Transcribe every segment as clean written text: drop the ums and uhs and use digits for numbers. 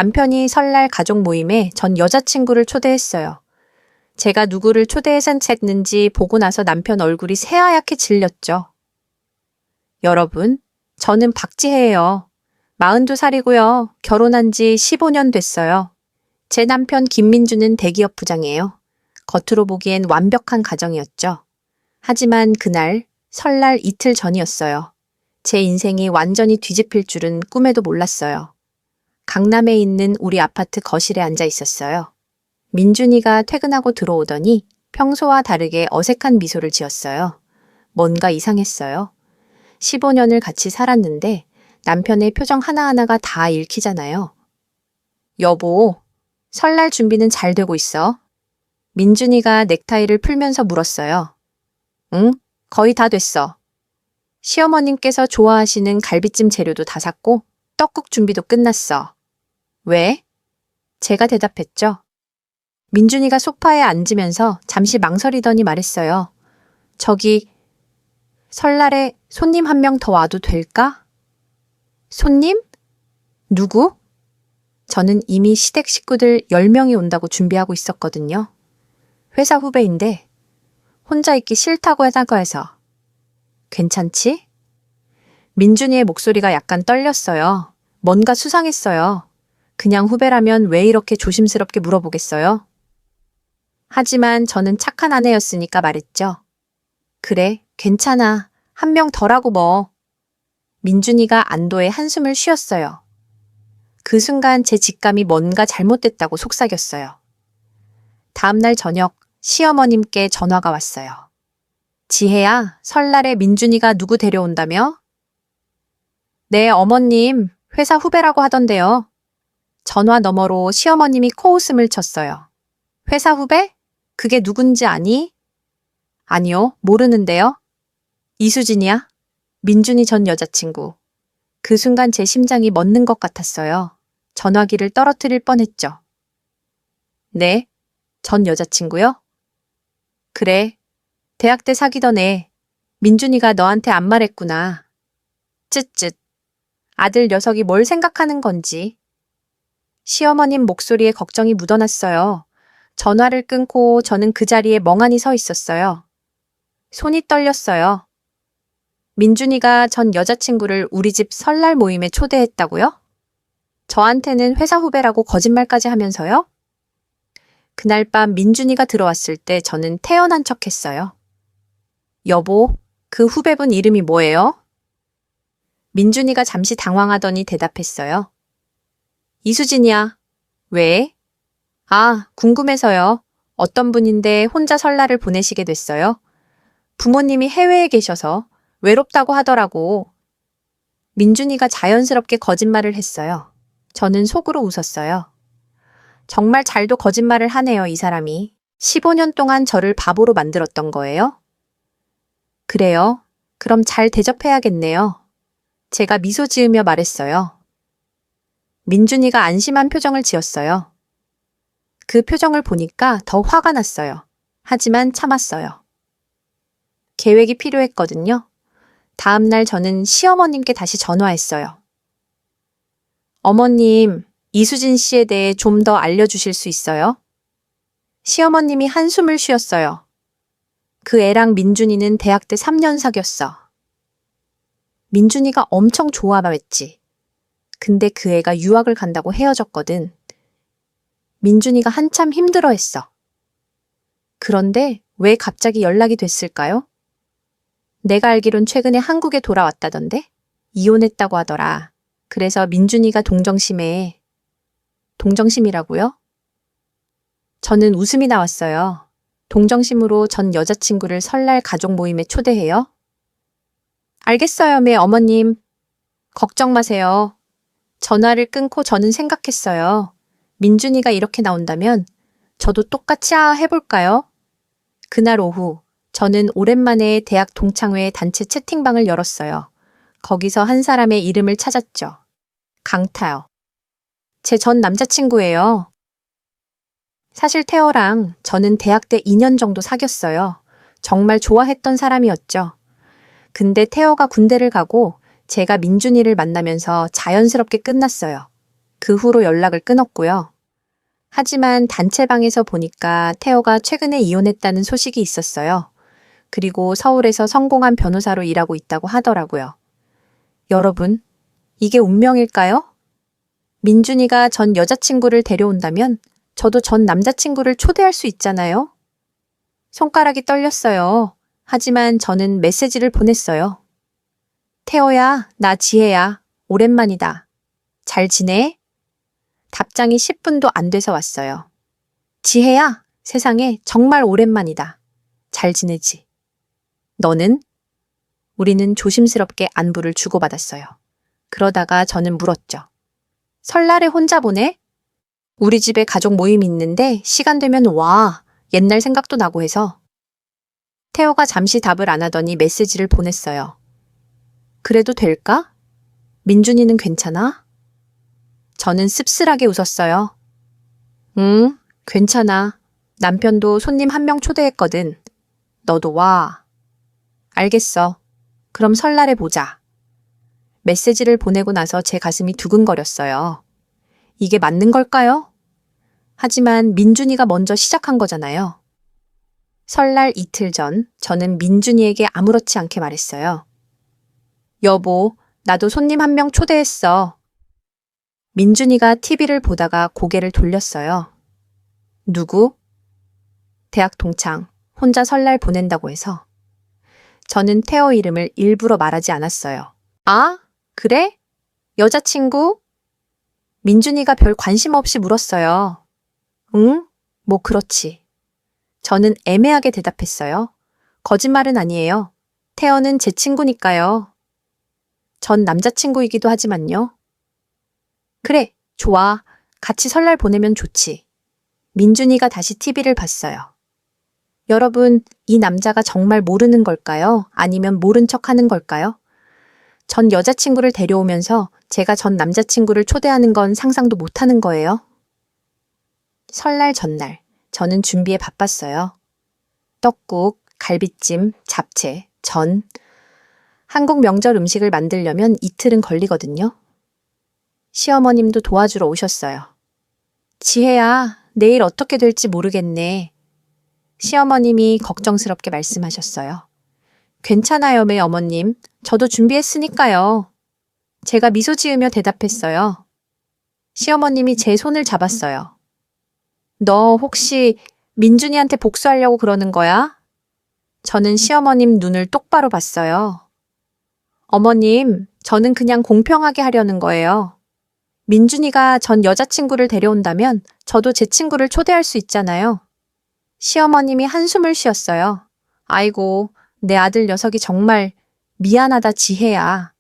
남편이 설날 가족 모임에 전 여자친구를 초대했어요. 제가 누구를 초대했는지 보고 나서 남편 얼굴이 새하얗게 질렸죠. 여러분, 저는 박지혜예요. 42살이고요. 결혼한 지 15년 됐어요. 제 남편 김민주는 대기업 부장이에요. 겉으로 보기엔 완벽한 가정이었죠. 하지만 그날 설날 이틀 전이었어요. 제 인생이 완전히 뒤집힐 줄은 꿈에도 몰랐어요. 강남에 있는 우리 아파트 거실에 앉아 있었어요. 민준이가 퇴근하고 들어오더니 평소와 다르게 어색한 미소를 지었어요. 뭔가 이상했어요. 15년을 같이 살았는데 남편의 표정 하나하나가 다 읽히잖아요. 여보, 설날 준비는 잘 되고 있어? 민준이가 넥타이를 풀면서 물었어요. 응, 거의 다 됐어. 시어머님께서 좋아하시는 갈비찜 재료도 다 샀고 떡국 준비도 끝났어. 왜? 제가 대답했죠. 민준이가 소파에 앉으면서 잠시 망설이더니 말했어요. 저기, 설날에 손님 한 명 더 와도 될까? 손님? 누구? 저는 이미 시댁 식구들 10명이 온다고 준비하고 있었거든요. 회사 후배인데 혼자 있기 싫다고 해서. 괜찮지? 민준이의 목소리가 약간 떨렸어요. 뭔가 수상했어요. 그냥 후배라면 왜 이렇게 조심스럽게 물어보겠어요? 하지만 저는 착한 아내였으니까 말했죠. 그래, 괜찮아. 한 명 더라고 뭐. 민준이가 안도의 한숨을 쉬었어요. 그 순간 제 직감이 뭔가 잘못됐다고 속삭였어요. 다음날 저녁 시어머님께 전화가 왔어요. 지혜야, 설날에 민준이가 누구 데려온다며? 네, 어머님, 회사 후배라고 하던데요. 전화 너머로 시어머님이 코웃음을 쳤어요. 회사 후배? 그게 누군지 아니? 아니요, 모르는데요. 이수진이야? 민준이 전 여자친구. 그 순간 제 심장이 멎는 것 같았어요. 전화기를 떨어뜨릴 뻔했죠. 네? 전 여자친구요? 그래. 대학 때 사귀던 애. 민준이가 너한테 안 말했구나. 쯧쯧. 아들 녀석이 뭘 생각하는 건지. 시어머님 목소리에 걱정이 묻어났어요. 전화를 끊고 저는 그 자리에 멍하니 서 있었어요. 손이 떨렸어요. 민준이가 전 여자친구를 우리 집 설날 모임에 초대했다고요? 저한테는 회사 후배라고 거짓말까지 하면서요? 그날 밤 민준이가 들어왔을 때 저는 태연한 척했어요. 여보, 그 후배분 이름이 뭐예요? 민준이가 잠시 당황하더니 대답했어요. 이수진이야. 왜? 아, 궁금해서요. 어떤 분인데 혼자 설날을 보내시게 됐어요? 부모님이 해외에 계셔서 외롭다고 하더라고. 민준이가 자연스럽게 거짓말을 했어요. 저는 속으로 웃었어요. 정말 잘도 거짓말을 하네요, 이 사람이. 15년 동안 저를 바보로 만들었던 거예요? 그래요. 그럼 잘 대접해야겠네요. 제가 미소 지으며 말했어요. 민준이가 안심한 표정을 지었어요. 그 표정을 보니까 더 화가 났어요. 하지만 참았어요. 계획이 필요했거든요. 다음 날 저는 시어머님께 다시 전화했어요. 어머님, 이수진 씨에 대해 좀 더 알려주실 수 있어요? 시어머님이 한숨을 쉬었어요. 그 애랑 민준이는 대학 때 3년 사귀었어. 민준이가 엄청 좋아했지. 근데 그 애가 유학을 간다고 헤어졌거든. 민준이가 한참 힘들어했어. 그런데 왜 갑자기 연락이 됐을까요? 내가 알기론 최근에 한국에 돌아왔다던데? 이혼했다고 하더라. 그래서 민준이가 동정심에. 동정심이라고요? 저는 웃음이 나왔어요. 동정심으로 전 여자친구를 설날 가족 모임에 초대해요? 알겠어요, 매 어머님. 걱정 마세요. 전화를 끊고 저는 생각했어요. 민준이가 이렇게 나온다면 저도 똑같이 해볼까요? 그날 오후 저는 오랜만에 대학 동창회 단체 채팅방을 열었어요. 거기서 한 사람의 이름을 찾았죠. 강타요. 제 전 남자친구예요. 사실 태어랑 저는 대학 때 2년 정도 사귀었어요. 정말 좋아했던 사람이었죠. 근데 태어가 군대를 가고 제가 민준이를 만나면서 자연스럽게 끝났어요. 그 후로 연락을 끊었고요. 하지만 단체방에서 보니까 태호가 최근에 이혼했다는 소식이 있었어요. 그리고 서울에서 성공한 변호사로 일하고 있다고 하더라고요. 여러분, 이게 운명일까요? 민준이가 전 여자친구를 데려온다면 저도 전 남자친구를 초대할 수 있잖아요. 손가락이 떨렸어요. 하지만 저는 메시지를 보냈어요. 태호야, 나 지혜야. 오랜만이다. 잘 지내? 답장이 10분도 안 돼서 왔어요. 지혜야, 세상에 정말 오랜만이다. 잘 지내지? 너는? 우리는 조심스럽게 안부를 주고받았어요. 그러다가 저는 물었죠. 설날에 혼자 보내? 우리 집에 가족 모임이 있는데 시간 되면 와. 옛날 생각도 나고 해서. 태호가 잠시 답을 안 하더니 메시지를 보냈어요. 그래도 될까? 민준이는 괜찮아? 저는 씁쓸하게 웃었어요. 응, 괜찮아. 남편도 손님 1명 초대했거든. 너도 와. 알겠어. 그럼 설날에 보자. 메시지를 보내고 나서 제 가슴이 두근거렸어요. 이게 맞는 걸까요? 하지만 민준이가 먼저 시작한 거잖아요. 설날 이틀 전 저는 민준이에게 아무렇지 않게 말했어요. 여보, 나도 손님 1명 초대했어. 민준이가 TV를 보다가 고개를 돌렸어요. 누구? 대학 동창, 혼자 설날 보낸다고 해서. 저는 태호 이름을 일부러 말하지 않았어요. 아, 그래? 여자친구? 민준이가 별 관심 없이 물었어요. 응? 뭐 그렇지. 저는 애매하게 대답했어요. 거짓말은 아니에요. 태호는 제 친구니까요. 전 남자친구이기도 하지만요. 그래, 좋아. 같이 설날 보내면 좋지. 민준이가 다시 TV를 봤어요. 여러분, 이 남자가 정말 모르는 걸까요? 아니면 모른 척 하는 걸까요? 전 여자친구를 데려오면서 제가 전 남자친구를 초대하는 건 상상도 못하는 거예요. 설날 전날, 저는 준비에 바빴어요. 떡국, 갈비찜, 잡채, 전. 한국 명절 음식을 만들려면 이틀은 걸리거든요. 시어머님도 도와주러 오셨어요. 지혜야, 내일 어떻게 될지 모르겠네. 시어머님이 걱정스럽게 말씀하셨어요. 괜찮아요, 매 어머님. 저도 준비했으니까요. 제가 미소 지으며 대답했어요. 시어머님이 제 손을 잡았어요. 너 혹시 민준이한테 복수하려고 그러는 거야? 저는 시어머님 눈을 똑바로 봤어요. 어머님, 저는 그냥 공평하게 하려는 거예요. 민준이가 전 여자친구를 데려온다면 저도 제 친구를 초대할 수 있잖아요. 시어머님이 한숨을 쉬었어요. 아이고, 내 아들 녀석이 정말 미안하다 지혜야.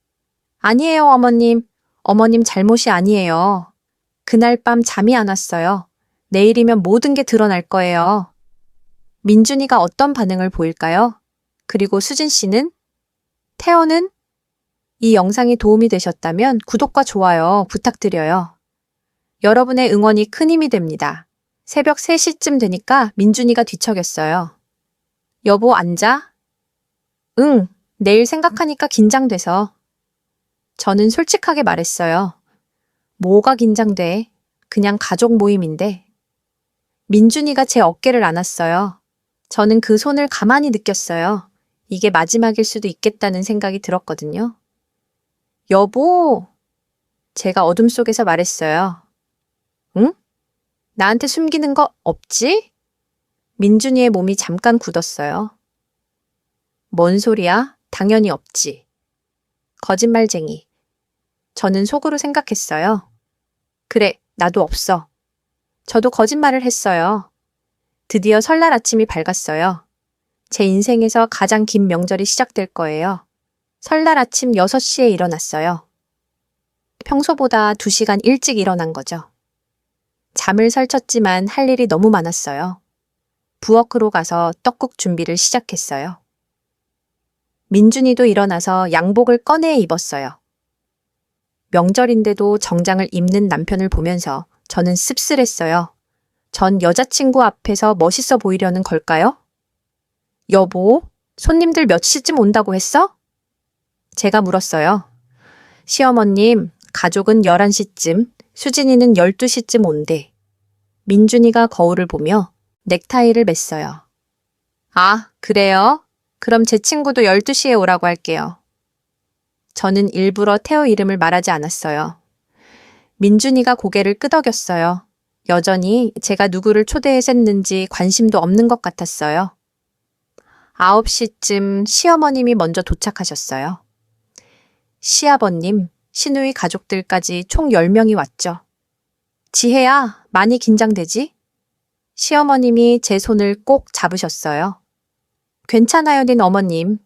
아니에요, 어머님. 어머님 잘못이 아니에요. 그날 밤 잠이 안 왔어요. 내일이면 모든 게 드러날 거예요. 민준이가 어떤 반응을 보일까요? 그리고 수진 씨는? 태호는? 이 영상이 도움이 되셨다면 구독과 좋아요 부탁드려요. 여러분의 응원이 큰 힘이 됩니다. 새벽 3시쯤 되니까 민준이가 뒤척였어요. 여보, 앉아? 응, 내일 생각하니까 긴장돼서. 저는 솔직하게 말했어요. 뭐가 긴장돼? 그냥 가족 모임인데. 민준이가 제 어깨를 안았어요. 저는 그 손을 가만히 느꼈어요. 이게 마지막일 수도 있겠다는 생각이 들었거든요. 여보! 제가 어둠 속에서 말했어요. 응? 나한테 숨기는 거 없지? 민준이의 몸이 잠깐 굳었어요. 뭔 소리야? 당연히 없지. 거짓말쟁이. 저는 속으로 생각했어요. 그래, 나도 없어. 저도 거짓말을 했어요. 드디어 설날 아침이 밝았어요. 제 인생에서 가장 긴 명절이 시작될 거예요. 설날 아침 6시에 일어났어요. 평소보다 2시간 일찍 일어난 거죠. 잠을 설쳤지만 할 일이 너무 많았어요. 부엌으로 가서 떡국 준비를 시작했어요. 민준이도 일어나서 양복을 꺼내 입었어요. 명절인데도 정장을 입는 남편을 보면서 저는 씁쓸했어요. 전 여자친구 앞에서 멋있어 보이려는 걸까요? 여보, 손님들 몇 시쯤 온다고 했어? 제가 물었어요. 시어머님, 가족은 11시쯤, 수진이는 12시쯤 온대. 민준이가 거울을 보며 넥타이를 맸어요. 아, 그래요? 그럼 제 친구도 12시에 오라고 할게요. 저는 일부러 태호 이름을 말하지 않았어요. 민준이가 고개를 끄덕였어요. 여전히 제가 누구를 초대했었는지 관심도 없는 것 같았어요. 9시쯤 시어머님이 먼저 도착하셨어요. 시아버님, 시누이 가족들까지 총 10명이 왔죠. 지혜야, 많이 긴장되지? 시어머님이 제 손을 꼭 잡으셨어요. 괜찮아요, 닌 어머님.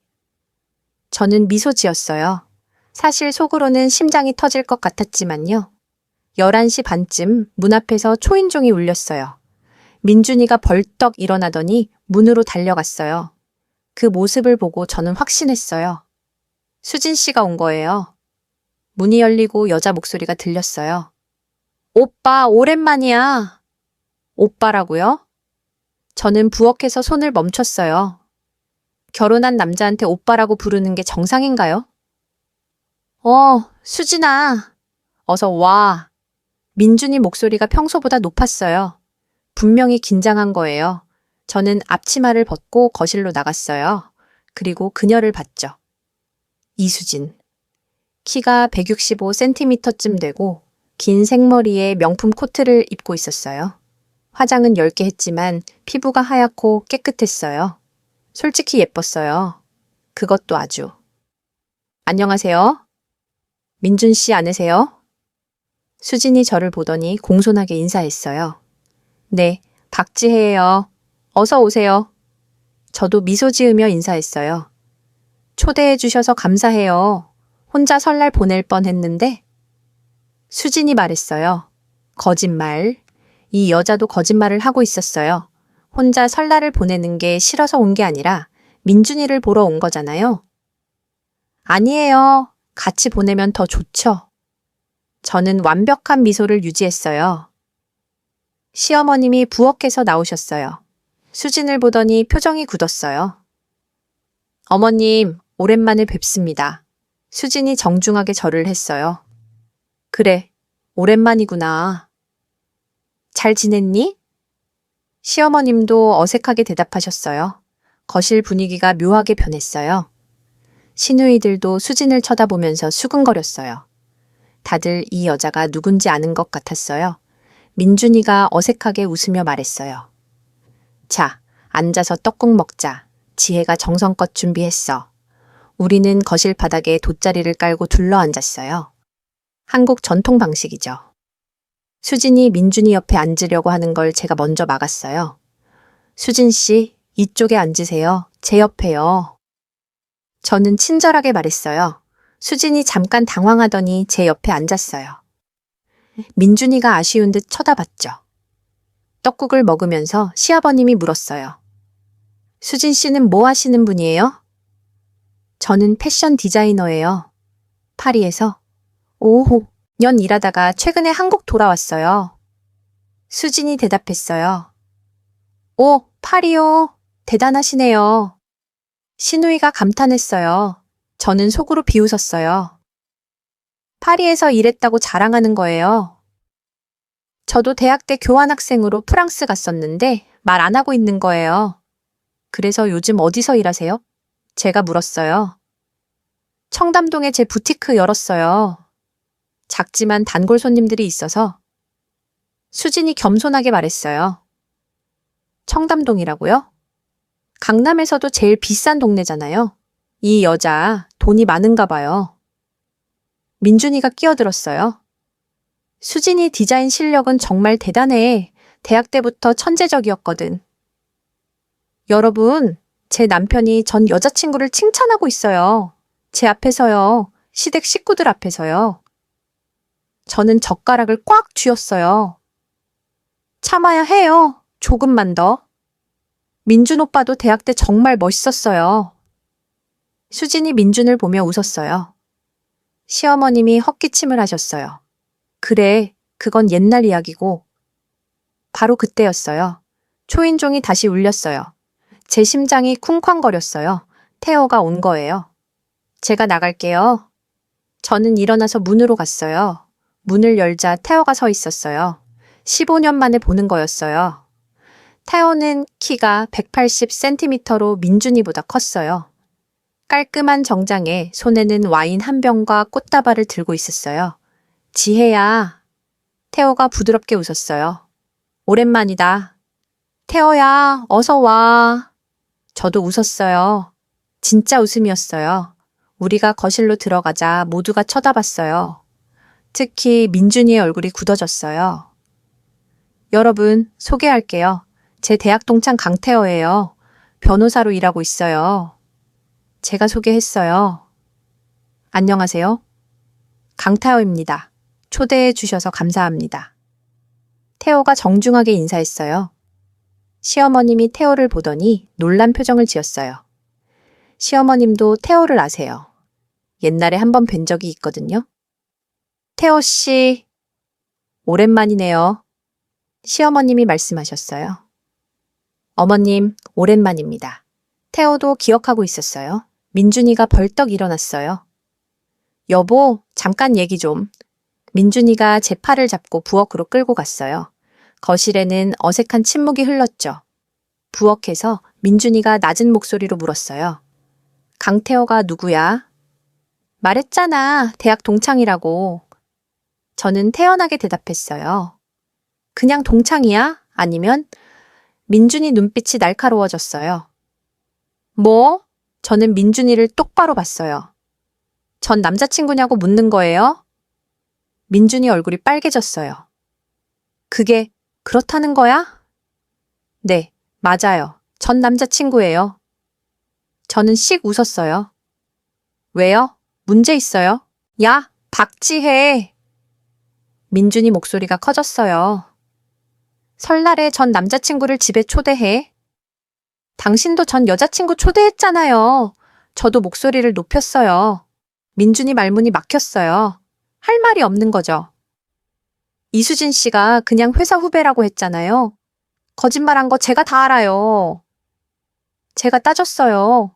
저는 미소 지었어요. 사실 속으로는 심장이 터질 것 같았지만요. 11시 반쯤 문 앞에서 초인종이 울렸어요. 민준이가 벌떡 일어나더니 문으로 달려갔어요. 그 모습을 보고 저는 확신했어요. 수진 씨가 온 거예요. 문이 열리고 여자 목소리가 들렸어요. 오빠, 오랜만이야. 오빠라고요? 저는 부엌에서 손을 멈췄어요. 결혼한 남자한테 오빠라고 부르는 게 정상인가요? 수진아. 어서 와. 민준이 목소리가 평소보다 높았어요. 분명히 긴장한 거예요. 저는 앞치마를 벗고 거실로 나갔어요. 그리고 그녀를 봤죠. 이수진. 키가 165cm쯤 되고 긴 생머리에 명품 코트를 입고 있었어요. 화장은 10개 했지만 피부가 하얗고 깨끗했어요. 솔직히 예뻤어요. 그것도 아주. 안녕하세요. 민준 씨 아니세요? 수진이 저를 보더니 공손하게 인사했어요. 네, 박지혜예요. 어서 오세요. 저도 미소 지으며 인사했어요. 초대해 주셔서 감사해요. 혼자 설날 보낼 뻔했는데. 수진이 말했어요. 거짓말. 이 여자도 거짓말을 하고 있었어요. 혼자 설날을 보내는 게 싫어서 온 게 아니라 민준이를 보러 온 거잖아요. 아니에요. 같이 보내면 더 좋죠. 저는 완벽한 미소를 유지했어요. 시어머님이 부엌에서 나오셨어요. 수진을 보더니 표정이 굳었어요. 어머님, 오랜만에 뵙습니다. 수진이 정중하게 절을 했어요. 그래, 오랜만이구나. 잘 지냈니? 시어머님도 어색하게 대답하셨어요. 거실 분위기가 묘하게 변했어요. 시누이들도 수진을 쳐다보면서 수근거렸어요. 다들 이 여자가 누군지 아는 것 같았어요. 민준이가 어색하게 웃으며 말했어요. 자, 앉아서 떡국 먹자. 지혜가 정성껏 준비했어. 우리는 거실 바닥에 돗자리를 깔고 둘러앉았어요. 한국 전통 방식이죠. 수진이 민준이 옆에 앉으려고 하는 걸 제가 먼저 막았어요. 수진 씨, 이쪽에 앉으세요. 제 옆에요. 저는 친절하게 말했어요. 수진이 잠깐 당황하더니 제 옆에 앉았어요. 민준이가 아쉬운 듯 쳐다봤죠. 떡국을 먹으면서 시아버님이 물었어요. 수진 씨는 뭐 하시는 분이에요? 저는 패션 디자이너예요. 파리에서 5년 일하다가 최근에 한국 돌아왔어요. 수진이 대답했어요. 오, 파리요. 대단하시네요. 시누이가 감탄했어요. 저는 속으로 비웃었어요. 파리에서 일했다고 자랑하는 거예요. 저도 대학 때 교환학생으로 프랑스 갔었는데 말 안 하고 있는 거예요. 그래서 요즘 어디서 일하세요? 제가 물었어요. 청담동에 제 부티크 열었어요. 작지만 단골 손님들이 있어서. 수진이 겸손하게 말했어요. 청담동이라고요? 강남에서도 제일 비싼 동네잖아요. 이 여자 돈이 많은가 봐요. 민준이가 끼어들었어요. 수진이 디자인 실력은 정말 대단해. 대학 때부터 천재적이었거든. 여러분, 제 남편이 전 여자친구를 칭찬하고 있어요. 제 앞에서요. 시댁 식구들 앞에서요. 저는 젓가락을 꽉 쥐었어요. 참아야 해요. 조금만 더. 민준 오빠도 대학 때 정말 멋있었어요. 수진이 민준을 보며 웃었어요. 시어머님이 헛기침을 하셨어요. 그래, 그건 옛날 이야기고. 바로 그때였어요. 초인종이 다시 울렸어요. 제 심장이 쿵쾅거렸어요. 태호가 온 거예요. 제가 나갈게요. 저는 일어나서 문으로 갔어요. 문을 열자 태호가 서 있었어요. 15년 만에 보는 거였어요. 태호는 키가 180cm로 민준이보다 컸어요. 깔끔한 정장에 손에는 와인 한 병과 꽃다발을 들고 있었어요. 지혜야. 태호가 부드럽게 웃었어요. 오랜만이다. 태호야, 어서 와. 저도 웃었어요. 진짜 웃음이었어요. 우리가 거실로 들어가자 모두가 쳐다봤어요. 특히 민준이의 얼굴이 굳어졌어요. 여러분, 소개할게요. 제 대학 동창 강태호예요. 변호사로 일하고 있어요. 제가 소개했어요. 안녕하세요. 강태호입니다. 초대해 주셔서 감사합니다. 태호가 정중하게 인사했어요. 시어머님이 태호를 보더니 놀란 표정을 지었어요. 시어머님도 태호를 아세요. 옛날에 한번 뵌 적이 있거든요. 태호 씨, 오랜만이네요. 시어머님이 말씀하셨어요. 어머님, 오랜만입니다. 태호도 기억하고 있었어요. 민준이가 벌떡 일어났어요. 여보, 잠깐 얘기 좀. 민준이가 제 팔을 잡고 부엌으로 끌고 갔어요. 거실에는 어색한 침묵이 흘렀죠. 부엌에서 민준이가 낮은 목소리로 물었어요. 강태호가 누구야? 말했잖아, 대학 동창이라고. 저는 태연하게 대답했어요. 그냥 동창이야? 아니면? 민준이 눈빛이 날카로워졌어요. 뭐? 저는 민준이를 똑바로 봤어요. 전 남자친구냐고 묻는 거예요? 민준이 얼굴이 빨개졌어요. 그게 그렇다는 거야? 네, 맞아요. 전 남자친구예요. 저는 씩 웃었어요. 왜요? 문제 있어요? 야, 박지혜! 민준이 목소리가 커졌어요. 설날에 전 남자친구를 집에 초대해. 당신도 전 여자친구 초대했잖아요. 저도 목소리를 높였어요. 민준이 말문이 막혔어요. 할 말이 없는 거죠. 이수진 씨가 그냥 회사 후배라고 했잖아요. 거짓말한 거 제가 다 알아요. 제가 따졌어요.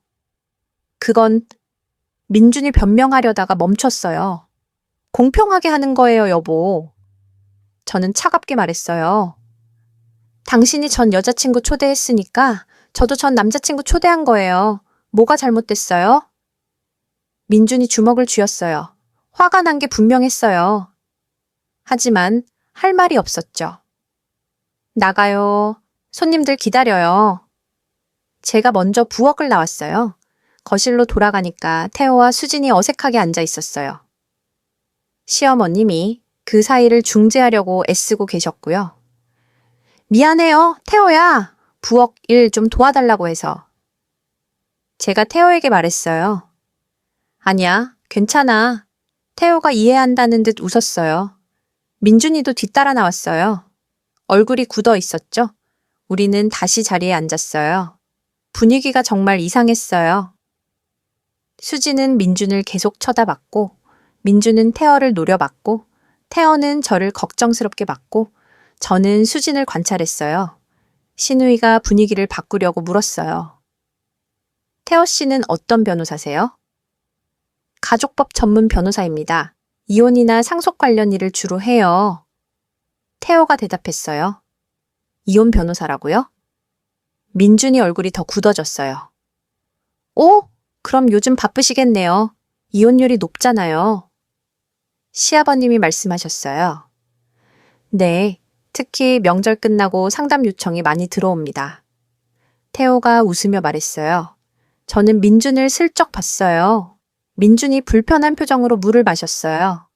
그건 민준이 변명하려다가 멈췄어요. 공평하게 하는 거예요, 여보. 저는 차갑게 말했어요. 당신이 전 여자친구 초대했으니까 저도 전 남자친구 초대한 거예요. 뭐가 잘못됐어요? 민준이 주먹을 쥐었어요. 화가 난 게 분명했어요. 하지만 할 말이 없었죠. 나가요. 손님들 기다려요. 제가 먼저 부엌을 나왔어요. 거실로 돌아가니까 태호와 수진이 어색하게 앉아 있었어요. 시어머님이 그 사이를 중재하려고 애쓰고 계셨고요. 미안해요, 태호야. 부엌 일 좀 도와달라고 해서. 제가 태호에게 말했어요. 아니야, 괜찮아. 태호가 이해한다는 듯 웃었어요. 민준이도 뒤따라 나왔어요. 얼굴이 굳어 있었죠. 우리는 다시 자리에 앉았어요. 분위기가 정말 이상했어요. 수지는 민준을 계속 쳐다봤고, 민준은 태호를 노려봤고, 태호는 저를 걱정스럽게 봤고, 저는 수진을 관찰했어요. 신우이가 분위기를 바꾸려고 물었어요. 태호 씨는 어떤 변호사세요? 가족법 전문 변호사입니다. 이혼이나 상속 관련 일을 주로 해요. 태호가 대답했어요. 이혼 변호사라고요? 민준이 얼굴이 더 굳어졌어요. 오? 그럼 요즘 바쁘시겠네요. 이혼율이 높잖아요. 시아버님이 말씀하셨어요. 네, 특히 명절 끝나고 상담 요청이 많이 들어옵니다. 태호가 웃으며 말했어요. 저는 민준을 슬쩍 봤어요. 민준이 불편한 표정으로 물을 마셨어요.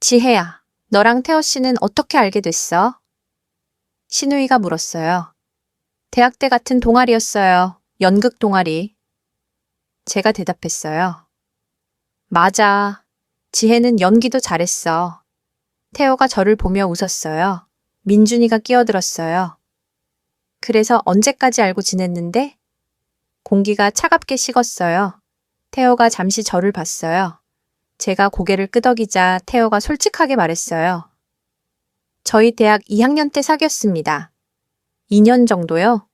지혜야, 너랑 태호 씨는 어떻게 알게 됐어? 신우이가 물었어요. 대학 때 같은 동아리였어요. 연극 동아리. 제가 대답했어요. 맞아. 지혜는 연기도 잘했어. 태호가 저를 보며 웃었어요. 민준이가 끼어들었어요. 그래서 언제까지 알고 지냈는데? 공기가 차갑게 식었어요. 태호가 잠시 저를 봤어요. 제가 고개를 끄덕이자 태호가 솔직하게 말했어요. 저희 대학 2학년 때 사귀었습니다. 2년 정도요?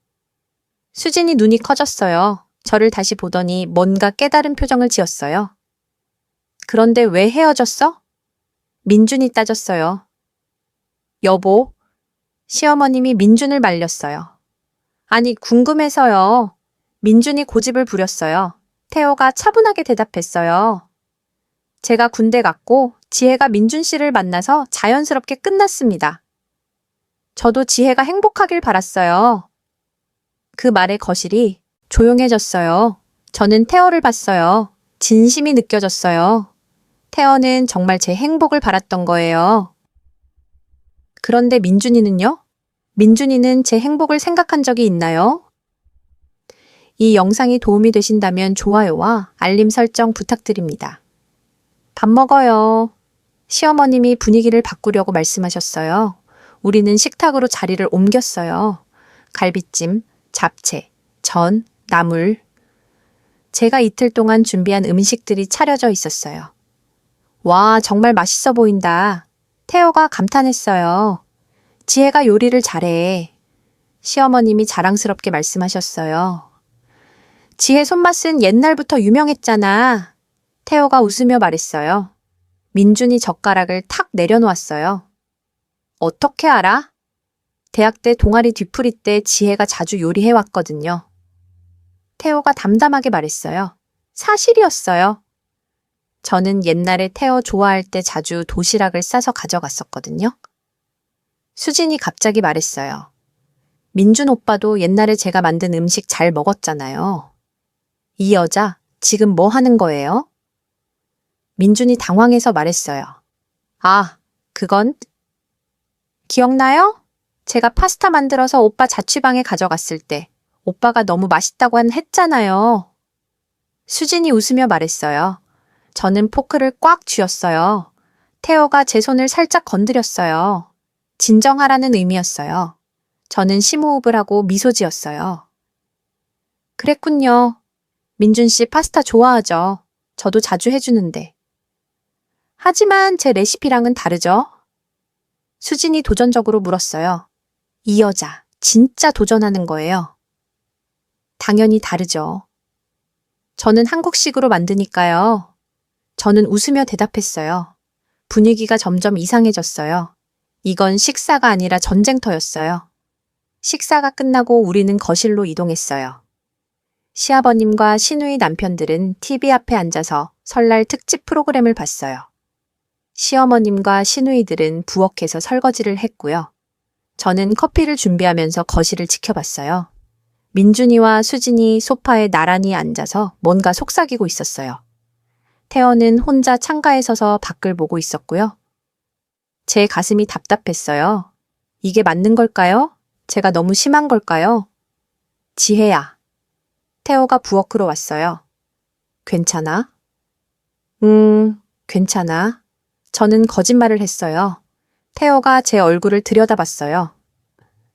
수진이 눈이 커졌어요. 저를 다시 보더니 뭔가 깨달은 표정을 지었어요. 그런데 왜 헤어졌어? 민준이 따졌어요. 여보, 시어머님이 민준을 말렸어요. 아니, 궁금해서요. 민준이 고집을 부렸어요. 태호가 차분하게 대답했어요. 제가 군대 갔고 지혜가 민준 씨를 만나서 자연스럽게 끝났습니다. 저도 지혜가 행복하길 바랐어요. 그 말에 거실이 조용해졌어요. 저는 태호를 봤어요. 진심이 느껴졌어요. 태호는 정말 제 행복을 바랐던 거예요. 그런데 민준이는요? 민준이는 제 행복을 생각한 적이 있나요? 이 영상이 도움이 되신다면 좋아요와 알림 설정 부탁드립니다. 밥 먹어요. 시어머님이 분위기를 바꾸려고 말씀하셨어요. 우리는 식탁으로 자리를 옮겼어요. 갈비찜, 잡채, 전, 나물. 제가 이틀 동안 준비한 음식들이 차려져 있었어요. 와, 정말 맛있어 보인다. 태호가 감탄했어요. 지혜가 요리를 잘해. 시어머님이 자랑스럽게 말씀하셨어요. 지혜 손맛은 옛날부터 유명했잖아. 태호가 웃으며 말했어요. 민준이 젓가락을 탁 내려놓았어요. 어떻게 알아? 대학 때 동아리 뒤풀이 때 지혜가 자주 요리해왔거든요. 태호가 담담하게 말했어요. 사실이었어요. 저는 옛날에 태호 좋아할 때 자주 도시락을 싸서 가져갔었거든요. 수진이 갑자기 말했어요. 민준 오빠도 옛날에 제가 만든 음식 잘 먹었잖아요. 이 여자 지금 뭐 하는 거예요? 민준이 당황해서 말했어요. 아, 그건 기억나요? 제가 파스타 만들어서 오빠 자취방에 가져갔을 때 오빠가 너무 맛있다고 했잖아요. 수진이 웃으며 말했어요. 저는 포크를 꽉 쥐었어요. 태호가 제 손을 살짝 건드렸어요. 진정하라는 의미였어요. 저는 심호흡을 하고 미소 지었어요. 그랬군요. 민준 씨 파스타 좋아하죠. 저도 자주 해주는데. 하지만 제 레시피랑은 다르죠? 수진이 도전적으로 물었어요. 이 여자 진짜 도전하는 거예요. 당연히 다르죠. 저는 한국식으로 만드니까요. 저는 웃으며 대답했어요. 분위기가 점점 이상해졌어요. 이건 식사가 아니라 전쟁터였어요. 식사가 끝나고 우리는 거실로 이동했어요. 시아버님과 시누이 남편들은 TV 앞에 앉아서 설날 특집 프로그램을 봤어요. 시어머님과 시누이들은 부엌에서 설거지를 했고요. 저는 커피를 준비하면서 거실을 지켜봤어요. 민준이와 수진이 소파에 나란히 앉아서 뭔가 속삭이고 있었어요. 태연은 혼자 창가에 서서 밖을 보고 있었고요. 제 가슴이 답답했어요. 이게 맞는 걸까요? 제가 너무 심한 걸까요? 지혜야. 태호가 부엌으로 왔어요. 괜찮아? 괜찮아. 저는 거짓말을 했어요. 태호가 제 얼굴을 들여다봤어요.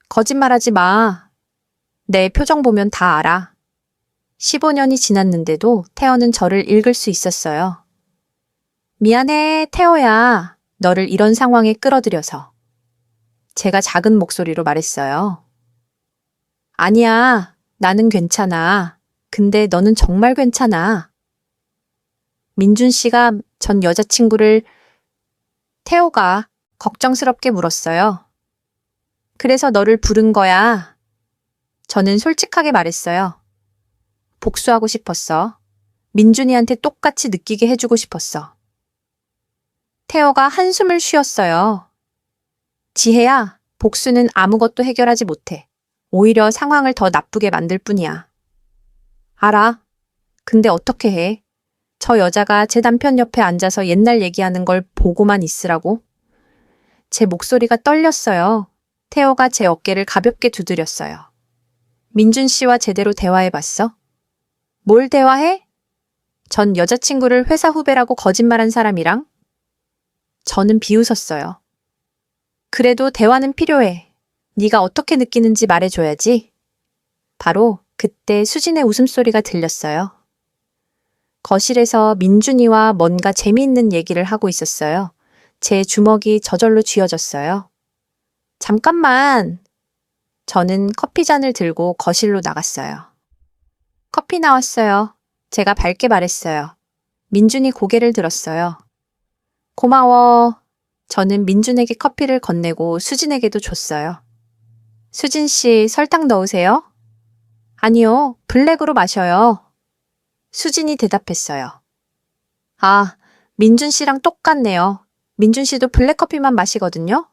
거짓말하지 마. 내 표정 보면 다 알아. 15년이 지났는데도 태호는 저를 읽을 수 있었어요. 미안해, 태호야. 너를 이런 상황에 끌어들여서. 제가 작은 목소리로 말했어요. 아니야, 나는 괜찮아. 근데 너는 정말 괜찮아. 민준 씨가 전 여자친구를 태호가 걱정스럽게 물었어요. 그래서 너를 부른 거야. 저는 솔직하게 말했어요. 복수하고 싶었어. 민준이한테 똑같이 느끼게 해주고 싶었어. 태호가 한숨을 쉬었어요. 지혜야, 복수는 아무것도 해결하지 못해. 오히려 상황을 더 나쁘게 만들 뿐이야. 알아. 근데 어떻게 해? 저 여자가 제 남편 옆에 앉아서 옛날 얘기하는 걸 보고만 있으라고? 제 목소리가 떨렸어요. 태호가 제 어깨를 가볍게 두드렸어요. 민준 씨와 제대로 대화해봤어? 뭘 대화해? 전 여자친구를 회사 후배라고 거짓말한 사람이랑? 저는 비웃었어요. 그래도 대화는 필요해. 네가 어떻게 느끼는지 말해줘야지. 바로 그때 수진의 웃음소리가 들렸어요. 거실에서 민준이와 뭔가 재미있는 얘기를 하고 있었어요. 제 주먹이 저절로 쥐어졌어요. 잠깐만. 저는 커피잔을 들고 거실로 나갔어요. 커피 나왔어요. 제가 밝게 말했어요. 민준이 고개를 들었어요. 고마워. 저는 민준에게 커피를 건네고 수진에게도 줬어요. 수진 씨, 설탕 넣으세요? 아니요, 블랙으로 마셔요. 수진이 대답했어요. 아, 민준 씨랑 똑같네요. 민준 씨도 블랙커피만 마시거든요.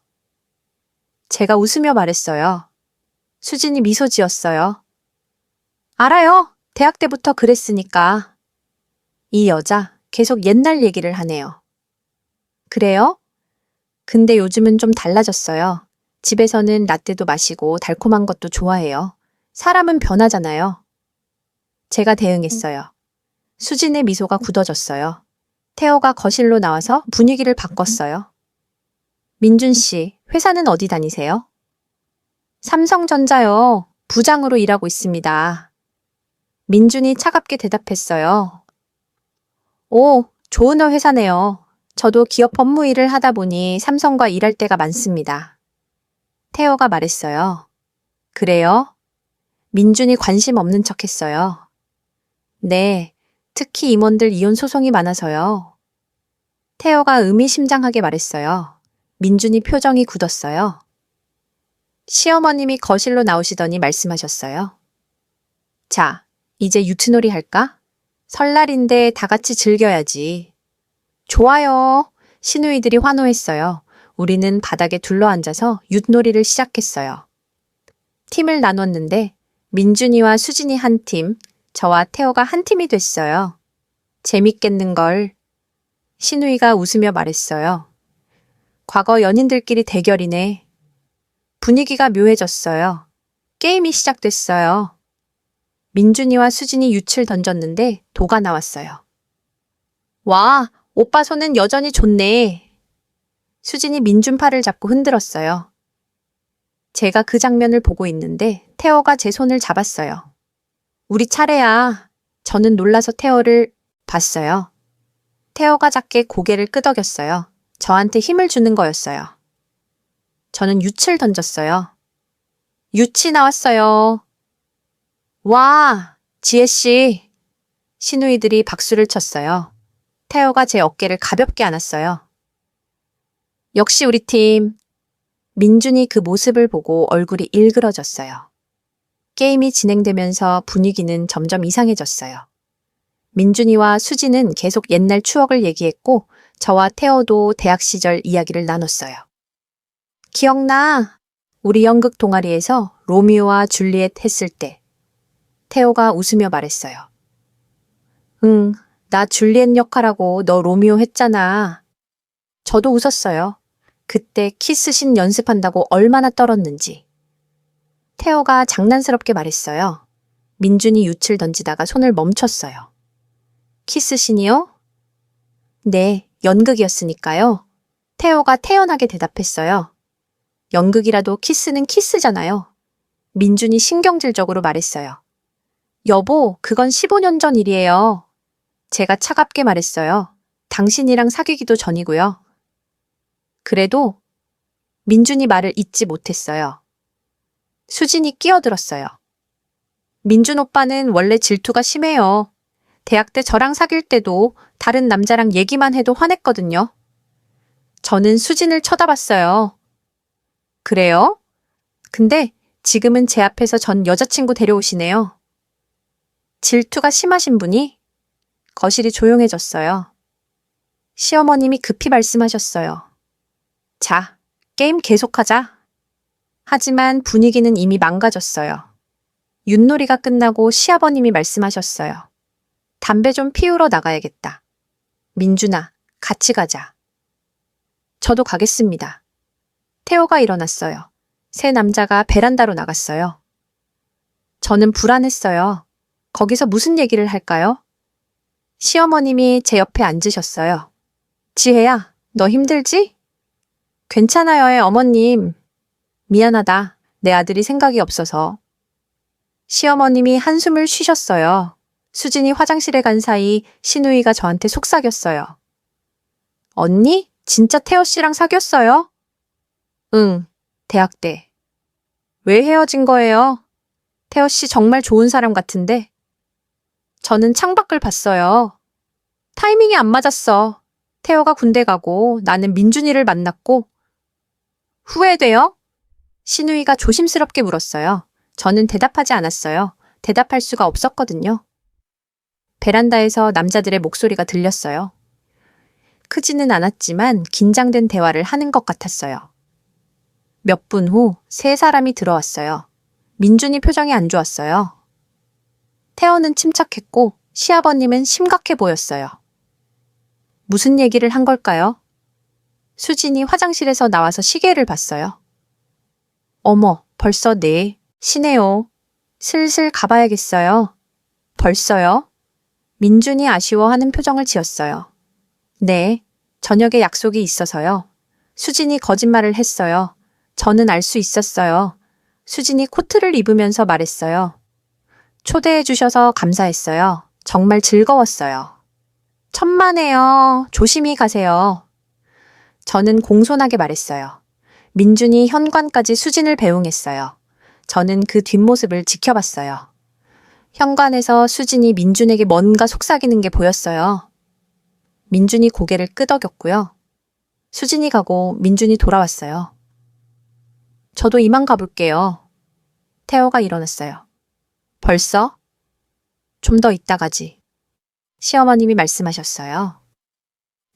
제가 웃으며 말했어요. 수진이 미소 지었어요. 알아요. 대학 때부터 그랬으니까. 이 여자 계속 옛날 얘기를 하네요. 그래요? 근데 요즘은 좀 달라졌어요. 집에서는 라떼도 마시고 달콤한 것도 좋아해요. 사람은 변하잖아요. 제가 대응했어요. 수진의 미소가 굳어졌어요. 태호가 거실로 나와서 분위기를 바꿨어요. 민준 씨, 회사는 어디 다니세요? 삼성전자요. 부장으로 일하고 있습니다. 민준이 차갑게 대답했어요. 오, 좋은 회사네요. 저도 기업 업무 일을 하다 보니 삼성과 일할 때가 많습니다. 태호가 말했어요. 그래요? 민준이 관심 없는 척 했어요. 네, 특히 임원들 이혼 소송이 많아서요. 태호가 의미심장하게 말했어요. 민준이 표정이 굳었어요. 시어머님이 거실로 나오시더니 말씀하셨어요. 자, 이제 유치놀이 할까? 설날인데 다 같이 즐겨야지. 좋아요. 시누이들이 환호했어요. 우리는 바닥에 둘러앉아서 윷놀이를 시작했어요. 팀을 나눴는데 민준이와 수진이 한 팀, 저와 태호가 한 팀이 됐어요. 재밌겠는걸. 시누이가 웃으며 말했어요. 과거 연인들끼리 대결이네. 분위기가 묘해졌어요. 게임이 시작됐어요. 민준이와 수진이 윷을 던졌는데 도가 나왔어요. 와, 오빠 손은 여전히 좋네. 수진이 민준 팔을 잡고 흔들었어요. 제가 그 장면을 보고 있는데 태호가 제 손을 잡았어요. 우리 차례야. 저는 놀라서 태호를 봤어요. 태호가 작게 고개를 끄덕였어요. 저한테 힘을 주는 거였어요. 저는 윷을 던졌어요. 윷이 나왔어요. 와, 지혜씨. 시누이들이 박수를 쳤어요. 태호가 제 어깨를 가볍게 안았어요. 역시 우리 팀. 민준이 그 모습을 보고 얼굴이 일그러졌어요. 게임이 진행되면서 분위기는 점점 이상해졌어요. 민준이와 수지는 계속 옛날 추억을 얘기했고 저와 태호도 대학 시절 이야기를 나눴어요. 기억나? 우리 연극 동아리에서 로미오와 줄리엣 했을 때. 태호가 웃으며 말했어요. 응, 나 줄리엣 역할하고 너 로미오 했잖아. 저도 웃었어요. 그때 키스신 연습한다고 얼마나 떨었는지. 태호가 장난스럽게 말했어요. 민준이 윷을 던지다가 손을 멈췄어요. 키스신이요? 네, 연극이었으니까요. 태호가 태연하게 대답했어요. 연극이라도 키스는 키스잖아요. 민준이 신경질적으로 말했어요. 여보, 그건 15년 전 일이에요. 제가 차갑게 말했어요. 당신이랑 사귀기도 전이고요. 그래도 민준이 말을 잇지 못했어요. 수진이 끼어들었어요. 민준 오빠는 원래 질투가 심해요. 대학 때 저랑 사귈 때도 다른 남자랑 얘기만 해도 화냈거든요. 저는 수진을 쳐다봤어요. 그래요? 근데 지금은 제 앞에서 전 여자친구 데려오시네요. 질투가 심하신 분이? 거실이 조용해졌어요. 시어머님이 급히 말씀하셨어요. 자, 게임 계속하자. 하지만 분위기는 이미 망가졌어요. 윷놀이가 끝나고 시아버님이 말씀하셨어요. 담배 좀 피우러 나가야겠다. 민준아, 같이 가자. 저도 가겠습니다. 태호가 일어났어요. 세 남자가 베란다로 나갔어요. 저는 불안했어요. 거기서 무슨 얘기를 할까요? 시어머님이 제 옆에 앉으셨어요. 지혜야, 너 힘들지? 괜찮아요, 어머님. 미안하다. 내 아들이 생각이 없어서. 시어머님이 한숨을 쉬셨어요. 수진이 화장실에 간 사이 시누이가 저한테 속삭였어요. 언니? 진짜 태호 씨랑 사귀었어요? 응, 대학 때. 왜 헤어진 거예요? 태호 씨 정말 좋은 사람 같은데. 저는 창밖을 봤어요. 타이밍이 안 맞았어. 태호가 군대 가고 나는 민준이를 만났고 후회돼요? 신우이가 조심스럽게 물었어요. 저는 대답하지 않았어요. 대답할 수가 없었거든요. 베란다에서 남자들의 목소리가 들렸어요. 크지는 않았지만 긴장된 대화를 하는 것 같았어요. 몇 분 후 세 사람이 들어왔어요. 민준이 표정이 안 좋았어요. 태호는 침착했고 시아버님은 심각해 보였어요. 무슨 얘기를 한 걸까요? 수진이 화장실에서 나와서 시계를 봤어요. 어머, 벌써 4시네요. 슬슬 가봐야겠어요. 벌써요? 민준이 아쉬워하는 표정을 지었어요. 네, 저녁에 약속이 있어서요. 수진이 거짓말을 했어요. 저는 알 수 있었어요. 수진이 코트를 입으면서 말했어요. 초대해 주셔서 감사했어요. 정말 즐거웠어요. 천만에요. 조심히 가세요. 저는 공손하게 말했어요. 민준이 현관까지 수진을 배웅했어요. 저는 그 뒷모습을 지켜봤어요. 현관에서 수진이 민준에게 뭔가 속삭이는 게 보였어요. 민준이 고개를 끄덕였고요. 수진이 가고 민준이 돌아왔어요. 저도 이만 가볼게요. 태호가 일어났어요. 벌써? 좀 더 이따 가지. 시어머님이 말씀하셨어요.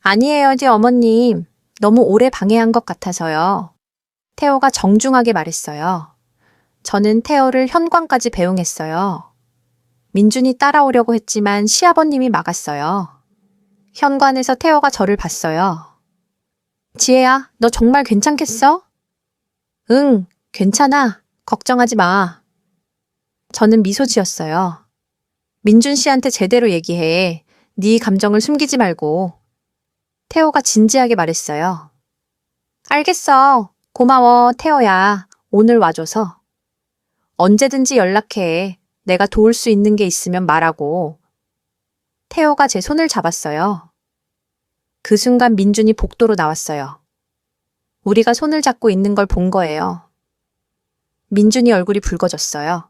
아니에요, 어머님. 너무 오래 방해한 것 같아서요. 태호가 정중하게 말했어요. 저는 태호를 현관까지 배웅했어요. 민준이 따라오려고 했지만 시아버님이 막았어요. 현관에서 태호가 저를 봤어요. 지혜야, 너 정말 괜찮겠어? 응, 괜찮아. 걱정하지 마. 저는 미소 지었어요. 민준 씨한테 제대로 얘기해. 네 감정을 숨기지 말고. 태호가 진지하게 말했어요. 알겠어. 고마워, 태호야. 오늘 와줘서. 언제든지 연락해. 내가 도울 수 있는 게 있으면 말하고. 태호가 제 손을 잡았어요. 그 순간 민준이 복도로 나왔어요. 우리가 손을 잡고 있는 걸 본 거예요. 민준이 얼굴이 붉어졌어요.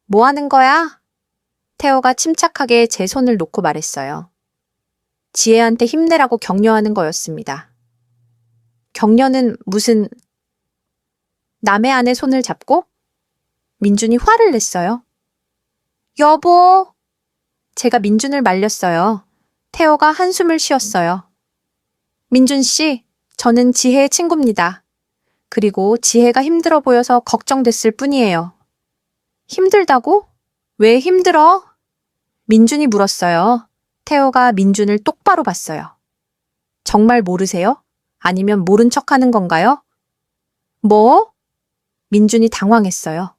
뭐 하는 거야? 태호가 침착하게 제 손을 놓고 말했어요. 지혜한테 힘내라고 격려하는 거였습니다. 격려는 무슨... 남의 아내 손을 잡고? 민준이 화를 냈어요. 여보! 제가 민준을 말렸어요. 태호가 한숨을 쉬었어요. 민준 씨, 저는 지혜의 친구입니다. 그리고 지혜가 힘들어 보여서 걱정됐을 뿐이에요. 힘들다고? 왜 힘들어? 민준이 물었어요. 태호가 민준을 똑바로 봤어요. 정말 모르세요? 아니면 모른 척하는 건가요? 뭐? 민준이 당황했어요.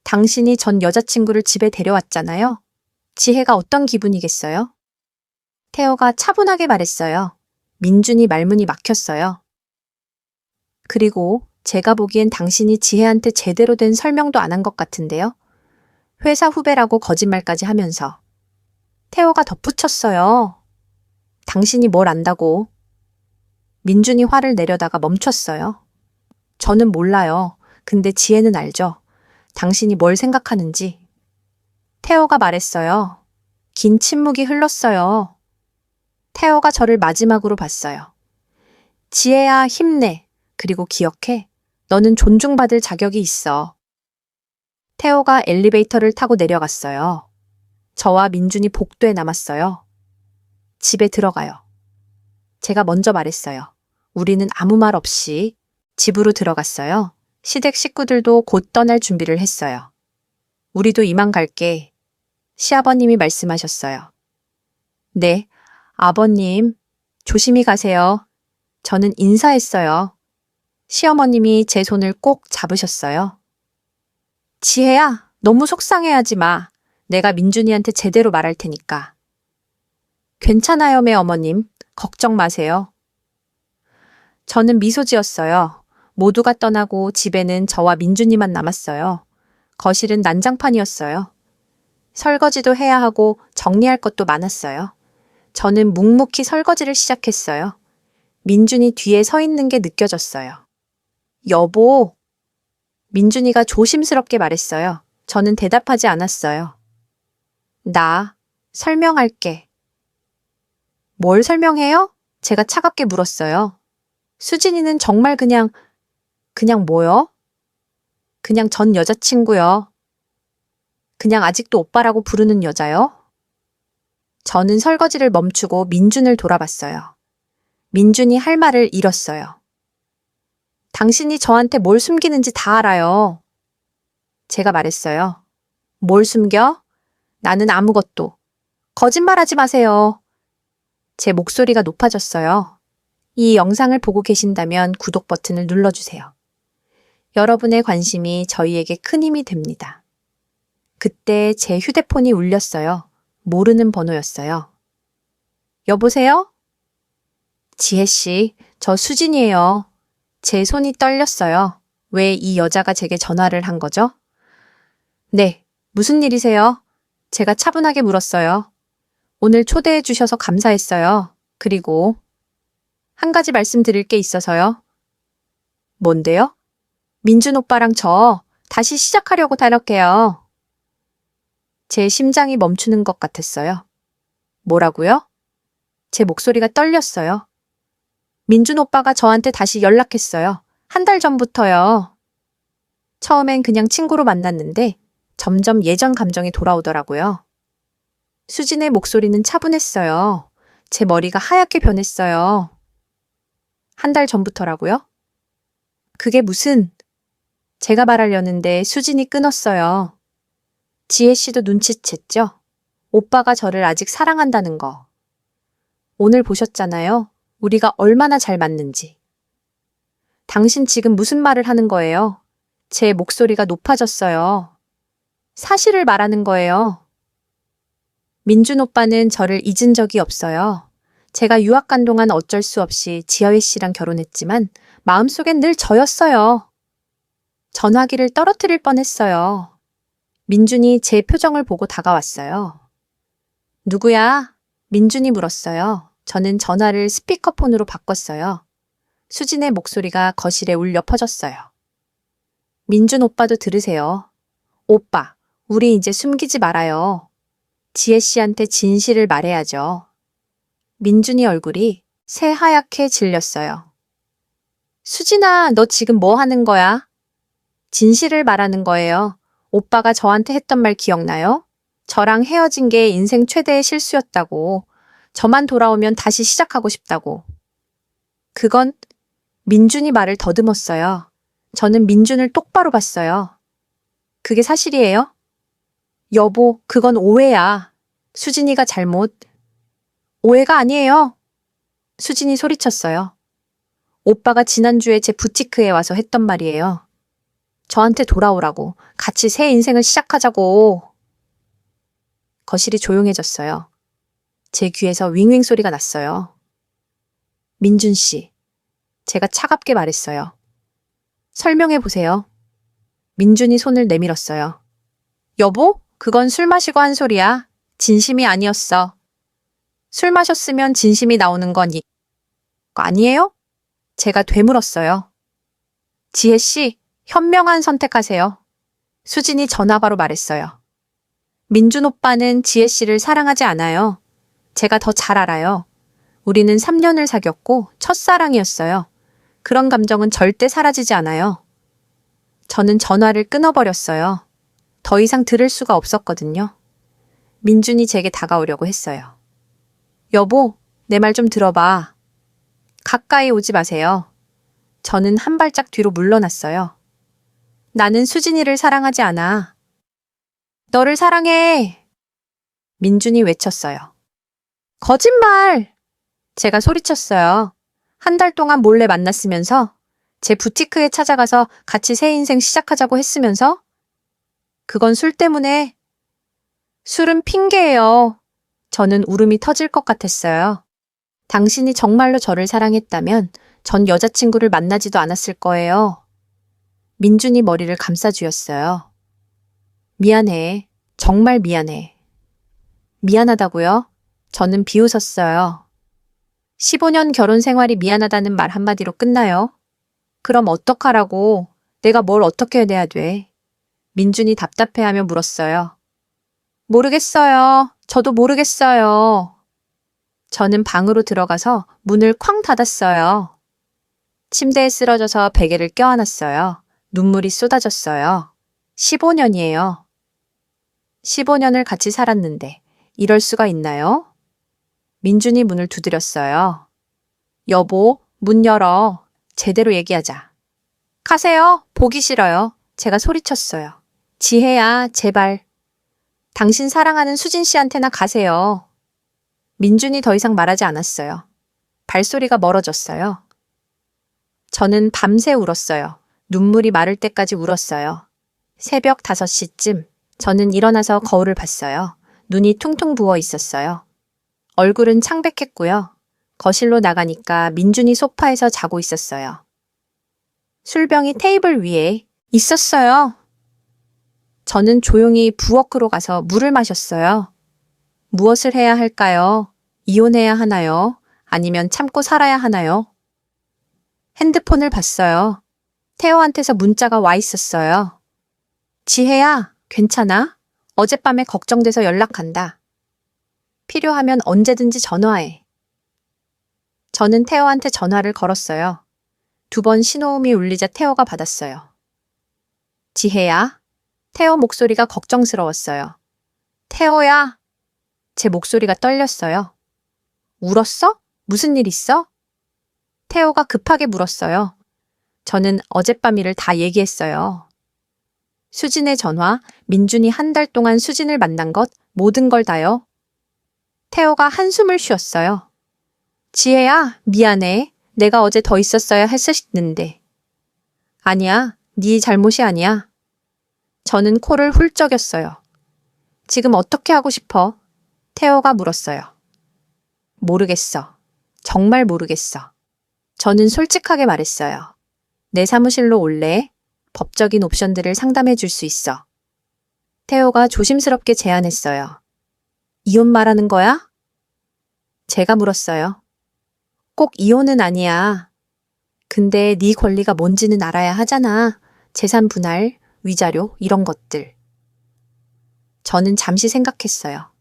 당신이 전 여자친구를 집에 데려왔잖아요. 지혜가 어떤 기분이겠어요? 태호가 차분하게 말했어요. 민준이 말문이 막혔어요. 그리고 제가 보기엔 당신이 지혜한테 제대로 된 설명도 안 한 것 같은데요. 회사 후배라고 거짓말까지 하면서. 태호가 덧붙였어요. 당신이 뭘 안다고. 민준이 화를 내려다가 멈췄어요. 저는 몰라요. 근데 지혜는 알죠. 당신이 뭘 생각하는지. 태호가 말했어요. 긴 침묵이 흘렀어요. 태호가 저를 마지막으로 봤어요. 지혜야, 힘내. 그리고 기억해. 너는 존중받을 자격이 있어. 태호가 엘리베이터를 타고 내려갔어요. 저와 민준이 복도에 남았어요. 집에 들어가요. 제가 먼저 말했어요. 우리는 아무 말 없이 집으로 들어갔어요. 시댁 식구들도 곧 떠날 준비를 했어요. 우리도 이만 갈게. 시아버님이 말씀하셨어요. 네, 아버님, 조심히 가세요. 저는 인사했어요. 시어머님이 제 손을 꼭 잡으셨어요. 지혜야, 너무 속상해하지 마. 내가 민준이한테 제대로 말할 테니까. 괜찮아요, 매어머님. 걱정 마세요. 저는 미소 지었어요. 모두가 떠나고 집에는 저와 민준이만 남았어요. 거실은 난장판이었어요. 설거지도 해야 하고 정리할 것도 많았어요. 저는 묵묵히 설거지를 시작했어요. 민준이 뒤에 서 있는 게 느껴졌어요. 여보. 민준이가 조심스럽게 말했어요. 저는 대답하지 않았어요. 나 설명할게. 뭘 설명해요? 제가 차갑게 물었어요. 수진이는 정말 그냥 뭐요? 그냥 전 여자친구요. 그냥 아직도 오빠라고 부르는 여자요? 저는 설거지를 멈추고 민준을 돌아봤어요. 민준이 할 말을 잃었어요. 당신이 저한테 뭘 숨기는지 다 알아요. 제가 말했어요. 뭘 숨겨? 나는 아무것도. 거짓말하지 마세요. 제 목소리가 높아졌어요. 이 영상을 보고 계신다면 구독 버튼을 눌러주세요. 여러분의 관심이 저희에게 큰 힘이 됩니다. 그때 제 휴대폰이 울렸어요. 모르는 번호였어요. 여보세요? 지혜씨, 저 수진이에요. 제 손이 떨렸어요. 왜 이 여자가 제게 전화를 한 거죠? 네, 무슨 일이세요? 제가 차분하게 물었어요. 오늘 초대해 주셔서 감사했어요. 그리고 한 가지 말씀드릴 게 있어서요. 뭔데요? 민준 오빠랑 저 다시 시작하려고 다녔게요. 제 심장이 멈추는 것 같았어요. 뭐라고요? 제 목소리가 떨렸어요. 민준 오빠가 저한테 다시 연락했어요. 한 달 전부터요. 처음엔 그냥 친구로 만났는데 점점 예전 감정이 돌아오더라고요. 수진의 목소리는 차분했어요. 제 머리가 하얗게 변했어요. 한 달 전부터라고요? 그게 무슨... 제가 말하려는데 수진이 끊었어요. 지혜 씨도 눈치챘죠? 오빠가 저를 아직 사랑한다는 거. 오늘 보셨잖아요. 우리가 얼마나 잘 맞는지. 당신 지금 무슨 말을 하는 거예요? 제 목소리가 높아졌어요. 사실을 말하는 거예요. 민준 오빠는 저를 잊은 적이 없어요. 제가 유학 간 동안 어쩔 수 없이 지하회 씨랑 결혼했지만 마음속엔 늘 저였어요. 전화기를 떨어뜨릴 뻔했어요. 민준이 제 표정을 보고 다가왔어요. 누구야? 민준이 물었어요. 저는 전화를 스피커폰으로 바꿨어요. 수진의 목소리가 거실에 울려 퍼졌어요. 민준 오빠도 들으세요. 오빠, 우리 이제 숨기지 말아요. 지혜 씨한테 진실을 말해야죠. 민준이 얼굴이 새하얗게 질렸어요. 수진아, 너 지금 뭐 하는 거야? 진실을 말하는 거예요. 오빠가 저한테 했던 말 기억나요? 저랑 헤어진 게 인생 최대의 실수였다고. 저만 돌아오면 다시 시작하고 싶다고. 그건 민준이 말을 더듬었어요. 저는 민준을 똑바로 봤어요. 그게 사실이에요? 여보, 그건 오해야. 수진이가 잘못. 오해가 아니에요. 수진이 소리쳤어요. 오빠가 지난주에 제 부티크에 와서 했던 말이에요. 저한테 돌아오라고. 같이 새 인생을 시작하자고. 거실이 조용해졌어요. 제 귀에서 윙윙 소리가 났어요. 민준 씨. 제가 차갑게 말했어요. 설명해 보세요. 민준이 손을 내밀었어요. 여보, 그건 술 마시고 한 소리야. 진심이 아니었어. 술 마셨으면 진심이 나오는 거니. 아니에요? 제가 되물었어요. 지혜 씨, 현명한 선택하세요. 수진이 전화바로 말했어요. 민준 오빠는 지혜 씨를 사랑하지 않아요. 제가 더 잘 알아요. 우리는 3년을 사귀었고 첫사랑이었어요. 그런 감정은 절대 사라지지 않아요. 저는 전화를 끊어버렸어요. 더 이상 들을 수가 없었거든요. 민준이 제게 다가오려고 했어요. 여보, 내 말 좀 들어봐. 가까이 오지 마세요. 저는 한 발짝 뒤로 물러났어요. 나는 수진이를 사랑하지 않아. 너를 사랑해. 민준이 외쳤어요. 거짓말! 제가 소리쳤어요. 한 달 동안 몰래 만났으면서 제 부티크에 찾아가서 같이 새 인생 시작하자고 했으면서 그건 술 때문에. 술은 핑계예요. 저는 울음이 터질 것 같았어요. 당신이 정말로 저를 사랑했다면 전 여자친구를 만나지도 않았을 거예요. 민준이 머리를 감싸주었어요. 미안해. 정말 미안해. 미안하다고요? 저는 비웃었어요. 15년 결혼 생활이 미안하다는 말 한마디로 끝나요? 그럼 어떡하라고? 내가 뭘 어떻게 해야 돼? 민준이 답답해하며 물었어요. 모르겠어요. 저도 모르겠어요. 저는 방으로 들어가서 문을 쾅 닫았어요. 침대에 쓰러져서 베개를 껴안았어요. 눈물이 쏟아졌어요. 15년이에요. 15년을 같이 살았는데 이럴 수가 있나요? 민준이 문을 두드렸어요. 여보, 문 열어. 제대로 얘기하자. 가세요. 보기 싫어요. 제가 소리쳤어요. 지혜야, 제발. 당신 사랑하는 수진 씨한테나 가세요. 민준이 더 이상 말하지 않았어요. 발소리가 멀어졌어요. 저는 밤새 울었어요. 눈물이 마를 때까지 울었어요. 새벽 5시쯤 저는 일어나서 거울을 봤어요. 눈이 퉁퉁 부어 있었어요. 얼굴은 창백했고요. 거실로 나가니까 민준이 소파에서 자고 있었어요. 술병이 테이블 위에 있었어요. 저는 조용히 부엌으로 가서 물을 마셨어요. 무엇을 해야 할까요? 이혼해야 하나요? 아니면 참고 살아야 하나요? 핸드폰을 봤어요. 태호한테서 문자가 와 있었어요. 지혜야, 괜찮아? 어젯밤에 걱정돼서 연락한다. 필요하면 언제든지 전화해. 저는 태호한테 전화를 걸었어요. 2번 신호음이 울리자 태호가 받았어요. 지혜야? 태호 목소리가 걱정스러웠어요. 태호야? 제 목소리가 떨렸어요. 울었어? 무슨 일 있어? 태호가 급하게 물었어요. 저는 어젯밤 일을 다 얘기했어요. 수진의 전화, 민준이 한 달 동안 수진을 만난 것, 모든 걸 다요. 태호가 한숨을 쉬었어요. 지혜야, 미안해. 내가 어제 더 있었어야 했었는데. 아니야, 네 잘못이 아니야. 저는 코를 훌쩍였어요. 지금 어떻게 하고 싶어? 태호가 물었어요. 모르겠어. 정말 모르겠어. 저는 솔직하게 말했어요. 내 사무실로 올래? 법적인 옵션들을 상담해 줄 수 있어. 태호가 조심스럽게 제안했어요. 이혼 말하는 거야? 제가 물었어요. 꼭 이혼은 아니야. 근데 네 권리가 뭔지는 알아야 하잖아. 재산 분할, 위자료, 이런 것들. 저는 잠시 생각했어요.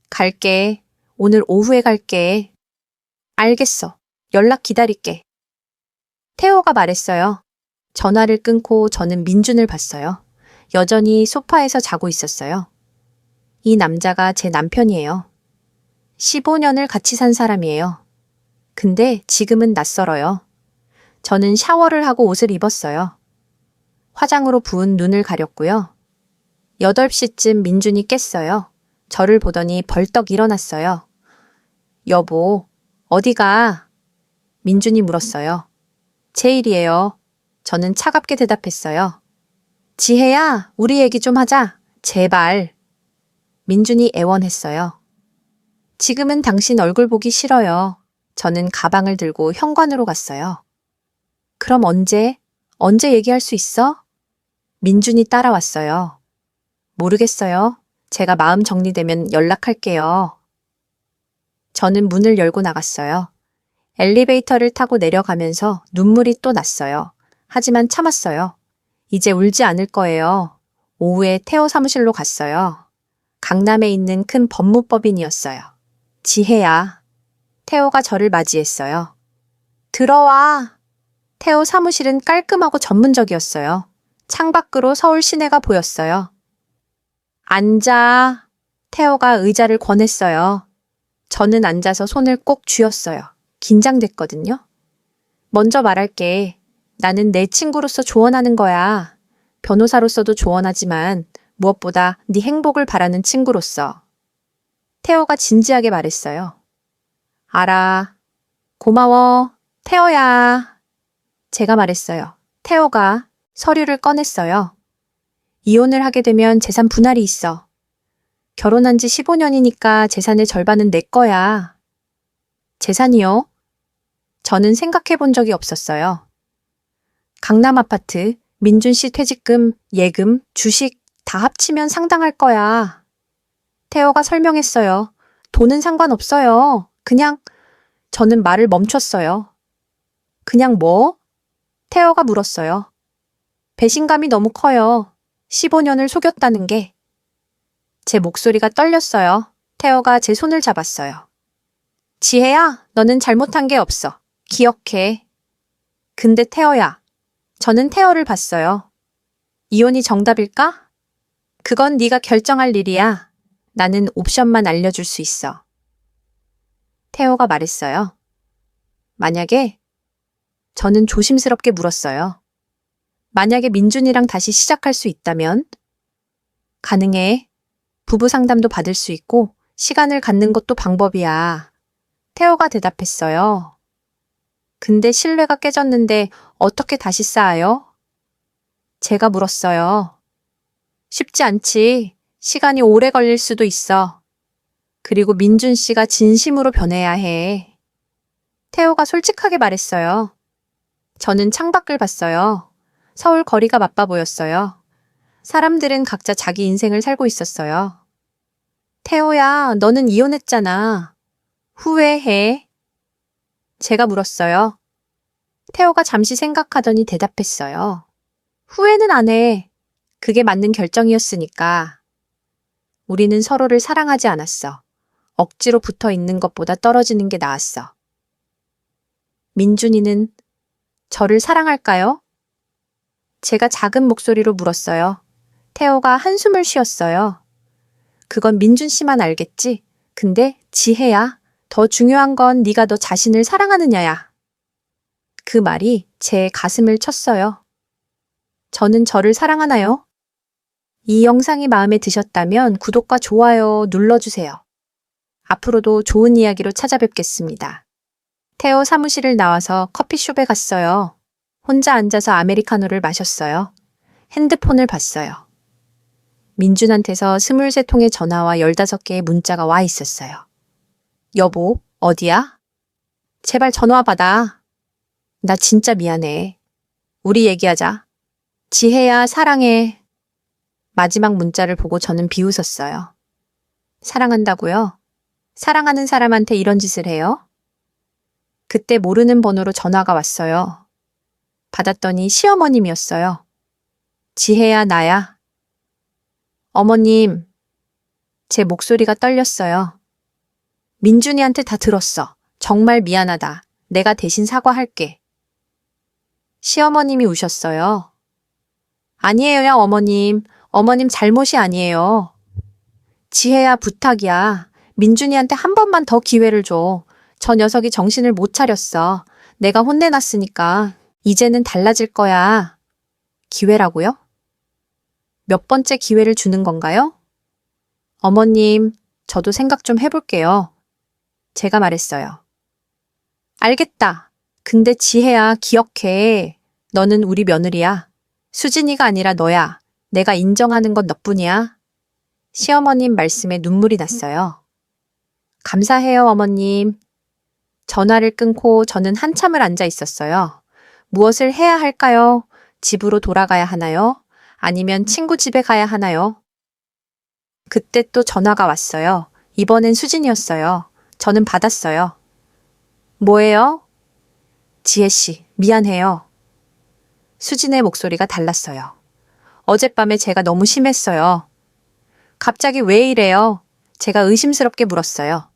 갈게. 오늘 오후에 갈게. 알겠어. 연락 기다릴게. 태호가 말했어요. 전화를 끊고 저는 민준을 봤어요. 여전히 소파에서 자고 있었어요. 이 남자가 제 남편이에요. 15년을 같이 산 사람이에요. 근데 지금은 낯설어요. 저는 샤워를 하고 옷을 입었어요. 화장으로 부은 눈을 가렸고요. 8시쯤 민준이 깼어요. 저를 보더니 벌떡 일어났어요. 여보, 어디가? 민준이 물었어요. 제 일이에요. 저는 차갑게 대답했어요. 지혜야, 우리 얘기 좀 하자. 제발. 민준이 애원했어요. 지금은 당신 얼굴 보기 싫어요. 저는 가방을 들고 현관으로 갔어요. 그럼 언제 얘기할 수 있어? 민준이 따라왔어요. 모르겠어요. 제가 마음 정리되면 연락할게요. 저는 문을 열고 나갔어요. 엘리베이터를 타고 내려가면서 눈물이 또 났어요. 하지만 참았어요. 이제 울지 않을 거예요. 오후에 태호 사무실로 갔어요. 강남에 있는 큰 법무법인이었어요. 지혜야. 태호가 저를 맞이했어요. 들어와. 태호 사무실은 깔끔하고 전문적이었어요. 창밖으로 서울 시내가 보였어요. 앉아. 태호가 의자를 권했어요. 저는 앉아서 손을 꼭 쥐었어요. 긴장됐거든요. 먼저 말할게. 나는 내 친구로서 조언하는 거야. 변호사로서도 조언하지만 무엇보다 네 행복을 바라는 친구로서. 태호가 진지하게 말했어요. 알아. 고마워. 태호야. 제가 말했어요. 태호가 서류를 꺼냈어요. 이혼을 하게 되면 재산 분할이 있어. 결혼한 지 15년이니까 재산의 절반은 내 거야. 재산이요? 저는 생각해 본 적이 없었어요. 강남 아파트, 민준 씨 퇴직금, 예금, 주식 다 합치면 상당할 거야. 태호가 설명했어요. 돈은 상관없어요. 그냥 저는 말을 멈췄어요. 그냥 뭐? 태호가 물었어요. 배신감이 너무 커요. 15년을 속였다는 게. 제 목소리가 떨렸어요. 태호가 제 손을 잡았어요. 지혜야, 너는 잘못한 게 없어. 기억해. 근데 태어야, 저는 태어를 봤어요. 이혼이 정답일까? 그건 네가 결정할 일이야. 나는 옵션만 알려줄 수 있어. 태호가 말했어요. 만약에 저는 조심스럽게 물었어요. 만약에 민준이랑 다시 시작할 수 있다면? 가능해. 부부 상담도 받을 수 있고 시간을 갖는 것도 방법이야. 태호가 대답했어요. 근데 신뢰가 깨졌는데 어떻게 다시 쌓아요? 제가 물었어요. 쉽지 않지. 시간이 오래 걸릴 수도 있어. 그리고 민준 씨가 진심으로 변해야 해. 태호가 솔직하게 말했어요. 저는 창밖을 봤어요. 서울 거리가 바빠 보였어요. 사람들은 각자 자기 인생을 살고 있었어요. 태호야, 너는 이혼했잖아. 후회해? 제가 물었어요. 태호가 잠시 생각하더니 대답했어요. 후회는 안 해. 그게 맞는 결정이었으니까. 우리는 서로를 사랑하지 않았어. 억지로 붙어 있는 것보다 떨어지는 게 나았어. 민준이는 저를 사랑할까요? 제가 작은 목소리로 물었어요. 태호가 한숨을 쉬었어요. 그건 민준 씨만 알겠지? 근데 지혜야, 더 중요한 건 네가 너 자신을 사랑하느냐야. 그 말이 제 가슴을 쳤어요. 저는 저를 사랑하나요? 이 영상이 마음에 드셨다면 구독과 좋아요 눌러주세요. 앞으로도 좋은 이야기로 찾아뵙겠습니다. 태호 사무실을 나와서 커피숍에 갔어요. 혼자 앉아서 아메리카노를 마셨어요. 핸드폰을 봤어요. 민준한테서 23통의 전화와 15개의 문자가 와 있었어요. 여보, 어디야? 제발 전화 받아. 나 진짜 미안해. 우리 얘기하자. 지혜야, 사랑해. 마지막 문자를 보고 저는 비웃었어요. 사랑한다고요? 사랑하는 사람한테 이런 짓을 해요? 그때 모르는 번호로 전화가 왔어요. 받았더니 시어머님이었어요. 지혜야, 나야. 어머님, 제 목소리가 떨렸어요. 민준이한테 다 들었어. 정말 미안하다. 내가 대신 사과할게. 시어머님이 우셨어요. 아니에요, 어머님. 어머님 잘못이 아니에요. 지혜야, 부탁이야. 민준이한테 한 번만 더 기회를 줘. 저 녀석이 정신을 못 차렸어. 내가 혼내놨으니까. 이제는 달라질 거야. 기회라고요? 몇 번째 기회를 주는 건가요? 어머님, 저도 생각 좀 해볼게요. 제가 말했어요. 알겠다. 근데 지혜야, 기억해. 너는 우리 며느리야. 수진이가 아니라 너야. 내가 인정하는 건 너뿐이야. 시어머님 말씀에 눈물이 났어요. 감사해요, 어머님. 전화를 끊고 저는 한참을 앉아 있었어요. 무엇을 해야 할까요? 집으로 돌아가야 하나요? 아니면 친구 집에 가야 하나요? 그때 또 전화가 왔어요. 이번엔 수진이었어요. 저는 받았어요. 뭐예요? 지혜씨, 미안해요. 수진의 목소리가 달랐어요. 어젯밤에 제가 너무 심했어요. 갑자기 왜 이래요? 제가 의심스럽게 물었어요.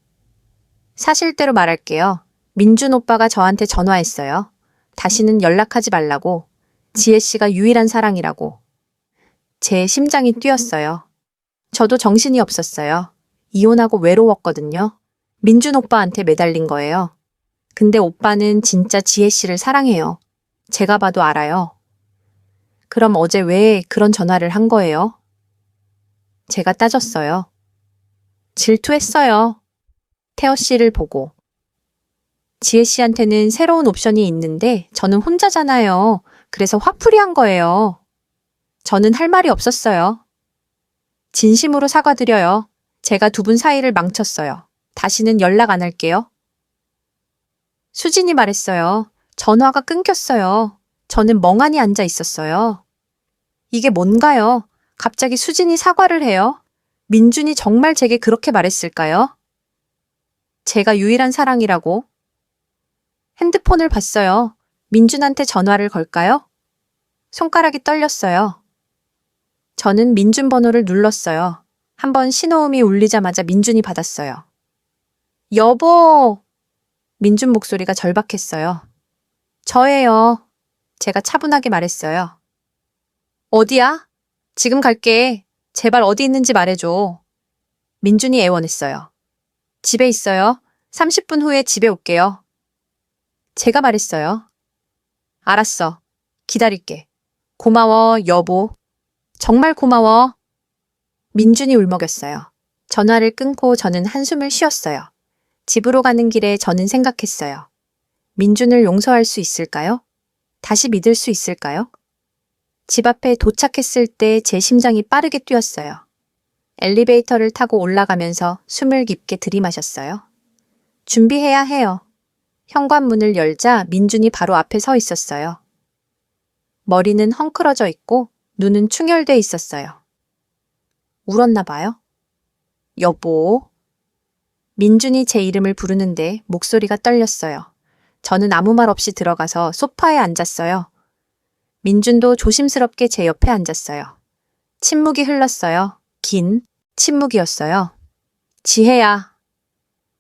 사실대로 말할게요. 민준 오빠가 저한테 전화했어요. 다시는 연락하지 말라고. 지혜씨가 유일한 사랑이라고. 제 심장이 뛰었어요. 저도 정신이 없었어요. 이혼하고 외로웠거든요. 민준 오빠한테 매달린 거예요. 근데 오빠는 진짜 지혜씨를 사랑해요. 제가 봐도 알아요. 그럼 어제 왜 그런 전화를 한 거예요? 제가 따졌어요. 질투했어요. 태어 씨를 보고. 지혜 씨한테는 새로운 옵션이 있는데 저는 혼자잖아요. 그래서 화풀이 한 거예요. 저는 할 말이 없었어요. 진심으로 사과드려요. 제가 두 분 사이를 망쳤어요. 다시는 연락 안 할게요. 수진이 말했어요. 전화가 끊겼어요. 저는 멍하니 앉아 있었어요. 이게 뭔가요? 갑자기 수진이 사과를 해요? 민준이 정말 제게 그렇게 말했을까요? 제가 유일한 사랑이라고. 핸드폰을 봤어요. 민준한테 전화를 걸까요? 손가락이 떨렸어요. 저는 민준 번호를 눌렀어요. 한번 신호음이 울리자마자 민준이 받았어요. 여보! 민준 목소리가 절박했어요. 저예요. 제가 차분하게 말했어요. 어디야? 지금 갈게. 제발 어디 있는지 말해줘. 민준이 애원했어요. 집에 있어요. 30분 후에 집에 올게요. 제가 말했어요. 알았어. 기다릴게. 고마워, 여보. 정말 고마워. 민준이 울먹였어요. 전화를 끊고 저는 한숨을 쉬었어요. 집으로 가는 길에 저는 생각했어요. 민준을 용서할 수 있을까요? 다시 믿을 수 있을까요? 집 앞에 도착했을 때 제 심장이 빠르게 뛰었어요. 엘리베이터를 타고 올라가면서 숨을 깊게 들이마셨어요. 준비해야 해요. 현관문을 열자 민준이 바로 앞에 서 있었어요. 머리는 헝클어져 있고 눈은 충혈돼 있었어요. 울었나 봐요. 여보. 민준이 제 이름을 부르는데 목소리가 떨렸어요. 저는 아무 말 없이 들어가서 소파에 앉았어요. 민준도 조심스럽게 제 옆에 앉았어요. 침묵이 흘렀어요. 긴 침묵이었어요. 지혜야.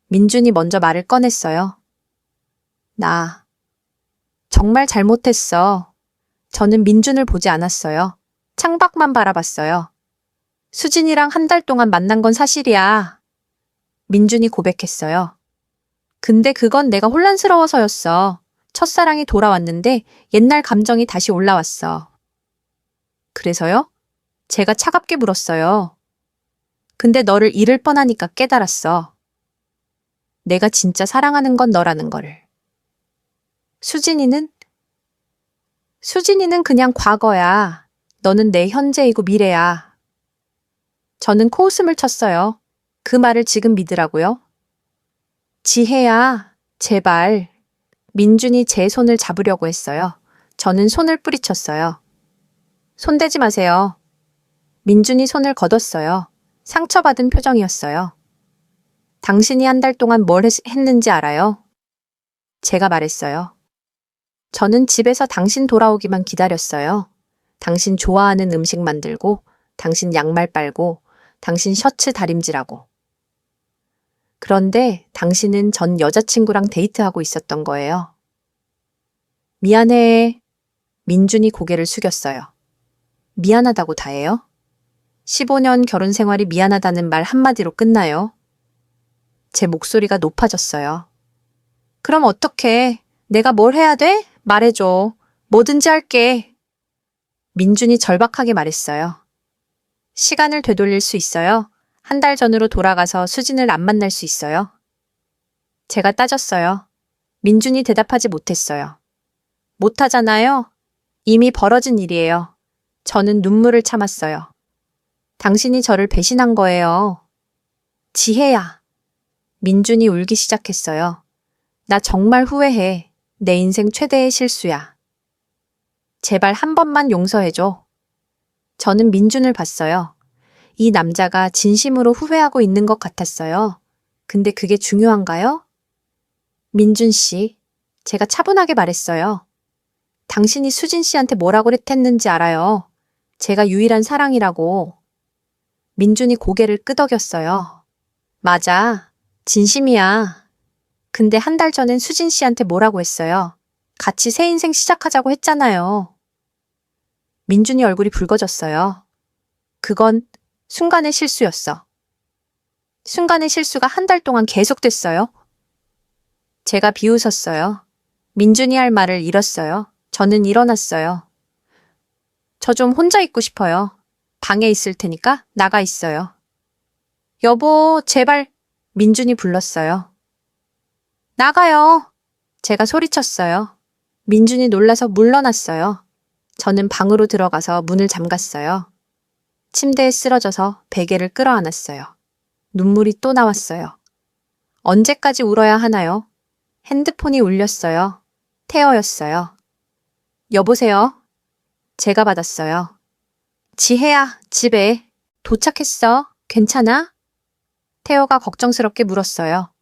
민준이 먼저 말을 꺼냈어요. 나 정말 잘못했어. 저는 민준을 보지 않았어요. 창밖만 바라봤어요. 수진이랑 한 달 동안 만난 건 사실이야. 민준이 고백했어요. 근데 그건 내가 혼란스러워서였어. 첫사랑이 돌아왔는데 옛날 감정이 다시 올라왔어. 그래서요? 제가 차갑게 물었어요. 근데 너를 잃을 뻔하니까 깨달았어. 내가 진짜 사랑하는 건 너라는 거를. 수진이는 그냥 과거야. 너는 내 현재이고 미래야. 저는 코웃음을 쳤어요. 그 말을 지금 믿으라고요? 지혜야, 제발. 민준이 제 손을 잡으려고 했어요. 저는 손을 뿌리쳤어요. 손대지 마세요. 민준이 손을 걷었어요. 상처받은 표정이었어요. 당신이 한 달 동안 뭘 했는지 알아요? 제가 말했어요. 저는 집에서 당신 돌아오기만 기다렸어요. 당신 좋아하는 음식 만들고, 당신 양말 빨고, 당신 셔츠 다림질하고. 그런데 당신은 전 여자친구랑 데이트하고 있었던 거예요. 미안해. 민준이 고개를 숙였어요. 미안하다고 다해요? 15년 결혼 생활이 미안하다는 말 한마디로 끝나요? 제 목소리가 높아졌어요. 그럼 어떡해? 내가 뭘 해야 돼? 말해줘. 뭐든지 할게. 민준이 절박하게 말했어요. 시간을 되돌릴 수 있어요? 한 달 전으로 돌아가서 수진을 안 만날 수 있어요? 제가 따졌어요. 민준이 대답하지 못했어요. 못하잖아요? 이미 벌어진 일이에요. 저는 눈물을 참았어요. 당신이 저를 배신한 거예요. 지혜야. 민준이 울기 시작했어요. 나 정말 후회해. 내 인생 최대의 실수야. 제발 한 번만 용서해줘. 저는 민준을 봤어요. 이 남자가 진심으로 후회하고 있는 것 같았어요. 근데 그게 중요한가요? 민준 씨, 제가 차분하게 말했어요. 당신이 수진 씨한테 뭐라고 했는지 알아요. 제가 유일한 사랑이라고. 민준이 고개를 끄덕였어요. 맞아. 진심이야. 근데 한 달 전엔 수진 씨한테 뭐라고 했어요. 같이 새 인생 시작하자고 했잖아요. 민준이 얼굴이 붉어졌어요. 그건 순간의 실수였어. 순간의 실수가 한 달 동안 계속됐어요. 제가 비웃었어요. 민준이 할 말을 잃었어요. 저는 일어났어요. 저 좀 혼자 있고 싶어요. 방에 있을 테니까 나가 있어요. 여보, 제발. 민준이 불렀어요. 나가요. 제가 소리쳤어요. 민준이 놀라서 물러났어요. 저는 방으로 들어가서 문을 잠갔어요. 침대에 쓰러져서 베개를 끌어안았어요. 눈물이 또 나왔어요. 언제까지 울어야 하나요? 핸드폰이 울렸어요. 태어였어요. 여보세요? 제가 받았어요. 지혜야, 집에. 도착했어. 괜찮아? 태어가 걱정스럽게 물었어요.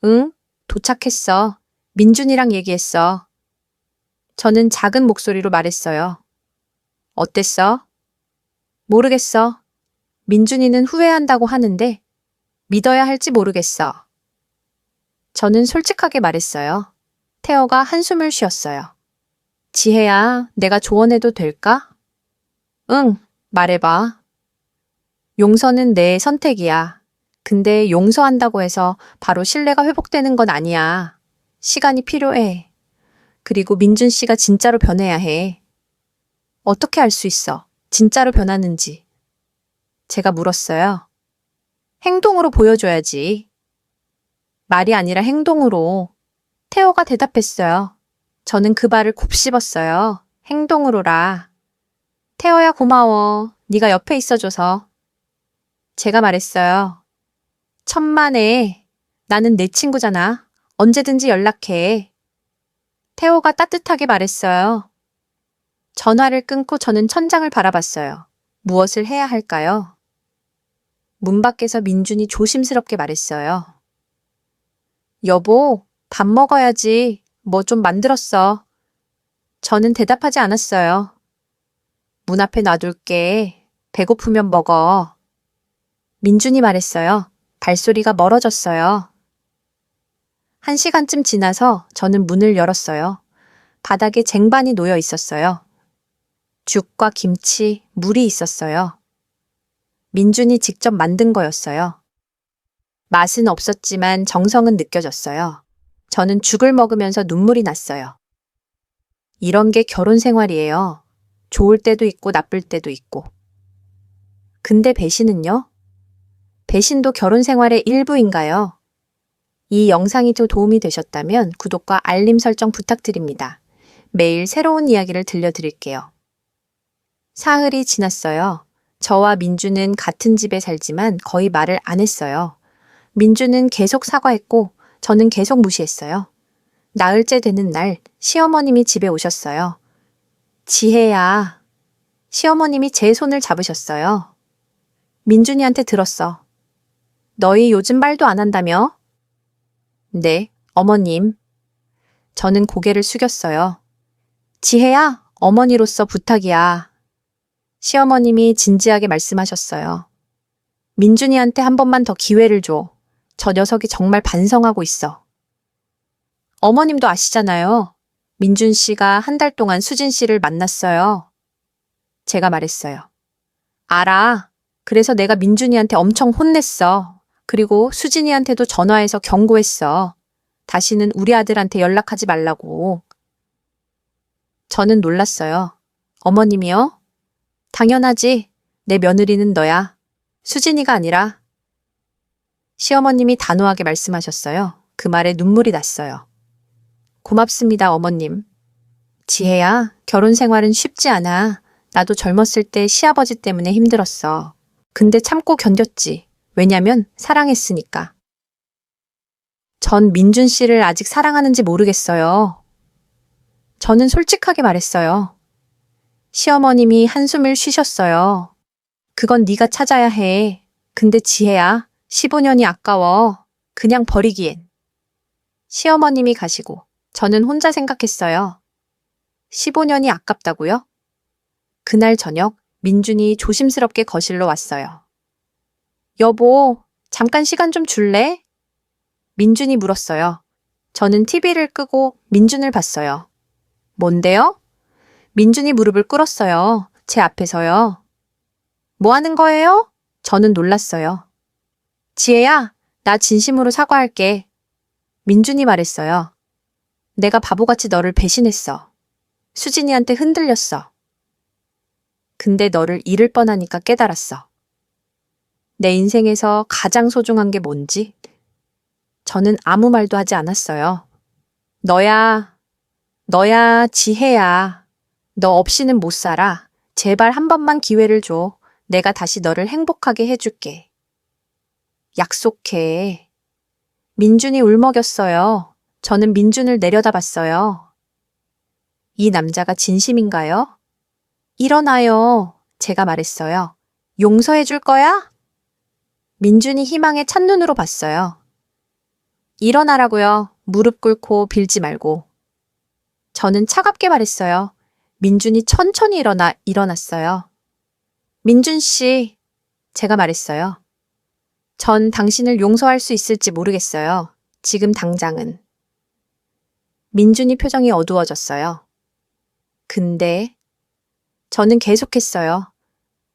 응, 도착했어. 민준이랑 얘기했어. 저는 작은 목소리로 말했어요. 어땠어? 모르겠어. 민준이는 후회한다고 하는데 믿어야 할지 모르겠어. 저는 솔직하게 말했어요. 태호가 한숨을 쉬었어요. 지혜야, 내가 조언해도 될까? 응, 말해봐. 용서는 내 선택이야. 근데 용서한다고 해서 바로 신뢰가 회복되는 건 아니야. 시간이 필요해. 그리고 민준 씨가 진짜로 변해야 해. 어떻게 알 수 있어? 진짜로 변하는지. 제가 물었어요. 행동으로 보여줘야지. 말이 아니라 행동으로. 태호가 대답했어요. 저는 그 말을 곱씹었어요. 행동으로라. 태호야 고마워. 네가 옆에 있어줘서. 제가 말했어요. 천만에. 나는 내 친구잖아. 언제든지 연락해. 태호가 따뜻하게 말했어요. 전화를 끊고 저는 천장을 바라봤어요. 무엇을 해야 할까요? 문 밖에서 민준이 조심스럽게 말했어요. 여보, 밥 먹어야지. 뭐 좀 만들었어. 저는 대답하지 않았어요. 문 앞에 놔둘게. 배고프면 먹어. 민준이 말했어요. 발소리가 멀어졌어요. 1시간쯤 지나서 저는 문을 열었어요. 바닥에 쟁반이 놓여 있었어요. 죽과 김치, 물이 있었어요. 민준이 직접 만든 거였어요. 맛은 없었지만 정성은 느껴졌어요. 저는 죽을 먹으면서 눈물이 났어요. 이런 게 결혼 생활이에요. 좋을 때도 있고 나쁠 때도 있고. 근데 배신은요? 배신도 결혼 생활의 일부인가요? 이 영상이 좀 도움이 되셨다면 구독과 알림 설정 부탁드립니다. 매일 새로운 이야기를 들려드릴게요. 사흘이 지났어요. 저와 민주는 같은 집에 살지만 거의 말을 안 했어요. 민주는 계속 사과했고 저는 계속 무시했어요. 나흘째 되는 날 시어머님이 집에 오셨어요. 지혜야. 시어머님이 제 손을 잡으셨어요. 민준이한테 들었어. 너희 요즘 말도 안 한다며? 네, 어머님. 저는 고개를 숙였어요. 지혜야, 어머니로서 부탁이야. 시어머님이 진지하게 말씀하셨어요. 민준이한테 한 번만 더 기회를 줘. 저 녀석이 정말 반성하고 있어. 어머님도 아시잖아요. 민준 씨가 한 달 동안 수진 씨를 만났어요. 제가 말했어요. 알아. 그래서 내가 민준이한테 엄청 혼냈어. 그리고 수진이한테도 전화해서 경고했어. 다시는 우리 아들한테 연락하지 말라고. 저는 놀랐어요. 어머님이요? 당연하지. 내 며느리는 너야. 수진이가 아니라. 시어머님이 단호하게 말씀하셨어요. 그 말에 눈물이 났어요. 고맙습니다, 어머님. 지혜야, 결혼 생활은 쉽지 않아. 나도 젊었을 때 시아버지 때문에 힘들었어. 근데 참고 견뎠지. 왜냐면 사랑했으니까. 전 민준 씨를 아직 사랑하는지 모르겠어요. 저는 솔직하게 말했어요. 시어머님이 한숨을 쉬셨어요. 그건 네가 찾아야 해. 근데 지혜야, 15년이 아까워. 그냥 버리기엔. 시어머님이 가시고 저는 혼자 생각했어요. 15년이 아깝다고요? 그날 저녁 민준이 조심스럽게 거실로 왔어요. 여보, 잠깐 시간 좀 줄래? 민준이 물었어요. 저는 TV를 끄고 민준을 봤어요. 뭔데요? 민준이 무릎을 꿇었어요. 제 앞에서요. 뭐 하는 거예요? 저는 놀랐어요. 지혜야, 나 진심으로 사과할게. 민준이 말했어요. 내가 바보같이 너를 배신했어. 수진이한테 흔들렸어. 근데 너를 잃을 뻔하니까 깨달았어. 내 인생에서 가장 소중한 게 뭔지? 저는 아무 말도 하지 않았어요. 너야, 지혜야. 너 없이는 못 살아. 제발 한 번만 기회를 줘. 내가 다시 너를 행복하게 해줄게. 약속해. 민준이 울먹였어요. 저는 민준을 내려다봤어요. 이 남자가 진심인가요? 일어나요. 제가 말했어요. 용서해 줄 거야? 민준이 희망에 찬눈으로 봤어요. 일어나라고요. 무릎 꿇고 빌지 말고. 저는 차갑게 말했어요. 민준이 천천히 일어났어요. 민준 씨, 제가 말했어요. 전 당신을 용서할 수 있을지 모르겠어요. 지금 당장은. 민준이 표정이 어두워졌어요. 근데 저는 계속했어요.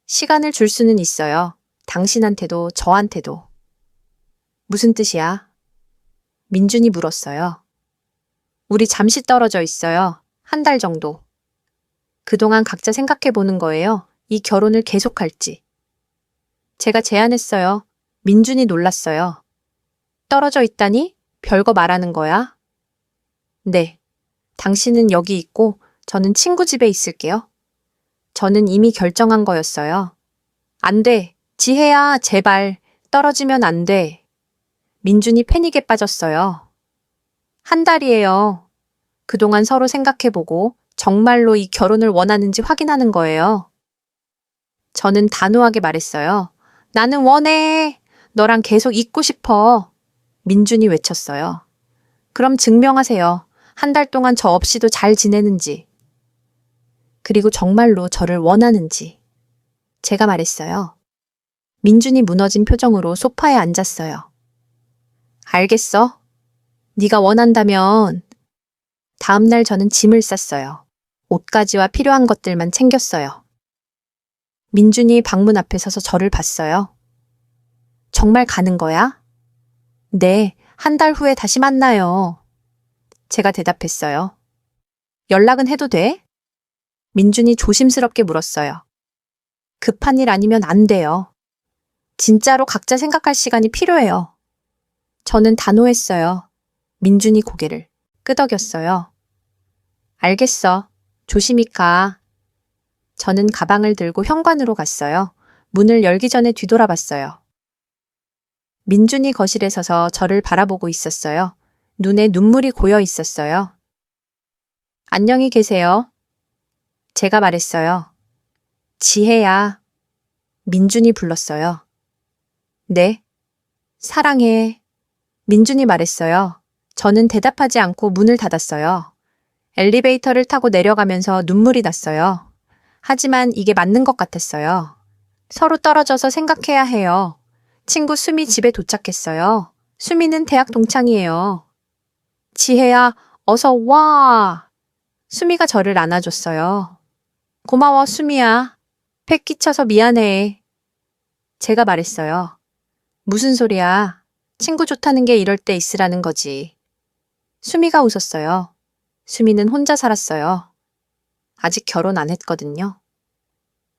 시간을 줄 수는 있어요. 당신한테도 저한테도. 무슨 뜻이야? 민준이 물었어요. 우리 잠시 떨어져 있어요. 한 달 정도. 그동안 각자 생각해 보는 거예요. 이 결혼을 계속할지. 제가 제안했어요. 민준이 놀랐어요. 떨어져 있다니? 별거 말하는 거야? 네. 당신은 여기 있고 저는 친구 집에 있을게요. 저는 이미 결정한 거였어요. 안 돼. 지혜야, 제발. 떨어지면 안 돼. 민준이 패닉에 빠졌어요. 한 달이에요. 그동안 서로 생각해보고 정말로 이 결혼을 원하는지 확인하는 거예요. 저는 단호하게 말했어요. 나는 원해. 너랑 계속 있고 싶어. 민준이 외쳤어요. 그럼 증명하세요. 한 달 동안 저 없이도 잘 지내는지. 그리고 정말로 저를 원하는지. 제가 말했어요. 민준이 무너진 표정으로 소파에 앉았어요. 알겠어. 네가 원한다면. 다음 날 저는 짐을 쌌어요. 옷가지와 필요한 것들만 챙겼어요. 민준이 방문 앞에 서서 저를 봤어요. 정말 가는 거야? 네, 한 달 후에 다시 만나요. 제가 대답했어요. 연락은 해도 돼? 민준이 조심스럽게 물었어요. 급한 일 아니면 안 돼요. 진짜로 각자 생각할 시간이 필요해요. 저는 단호했어요. 민준이 고개를 끄덕였어요. 알겠어. 조심히 가. 저는 가방을 들고 현관으로 갔어요. 문을 열기 전에 뒤돌아봤어요. 민준이 거실에 서서 저를 바라보고 있었어요. 눈에 눈물이 고여 있었어요. 안녕히 계세요. 제가 말했어요. 지혜야. 민준이 불렀어요. 네. 사랑해. 민준이 말했어요. 저는 대답하지 않고 문을 닫았어요. 엘리베이터를 타고 내려가면서 눈물이 났어요. 하지만 이게 맞는 것 같았어요. 서로 떨어져서 생각해야 해요. 친구 수미 집에 도착했어요. 수미는 대학 동창이에요. 지혜야, 어서 와. 수미가 저를 안아줬어요. 고마워, 수미야. 패 끼쳐서 미안해. 제가 말했어요. 무슨 소리야. 친구 좋다는 게 이럴 때 있으라는 거지. 수미가 웃었어요. 수미는 혼자 살았어요. 아직 결혼 안 했거든요.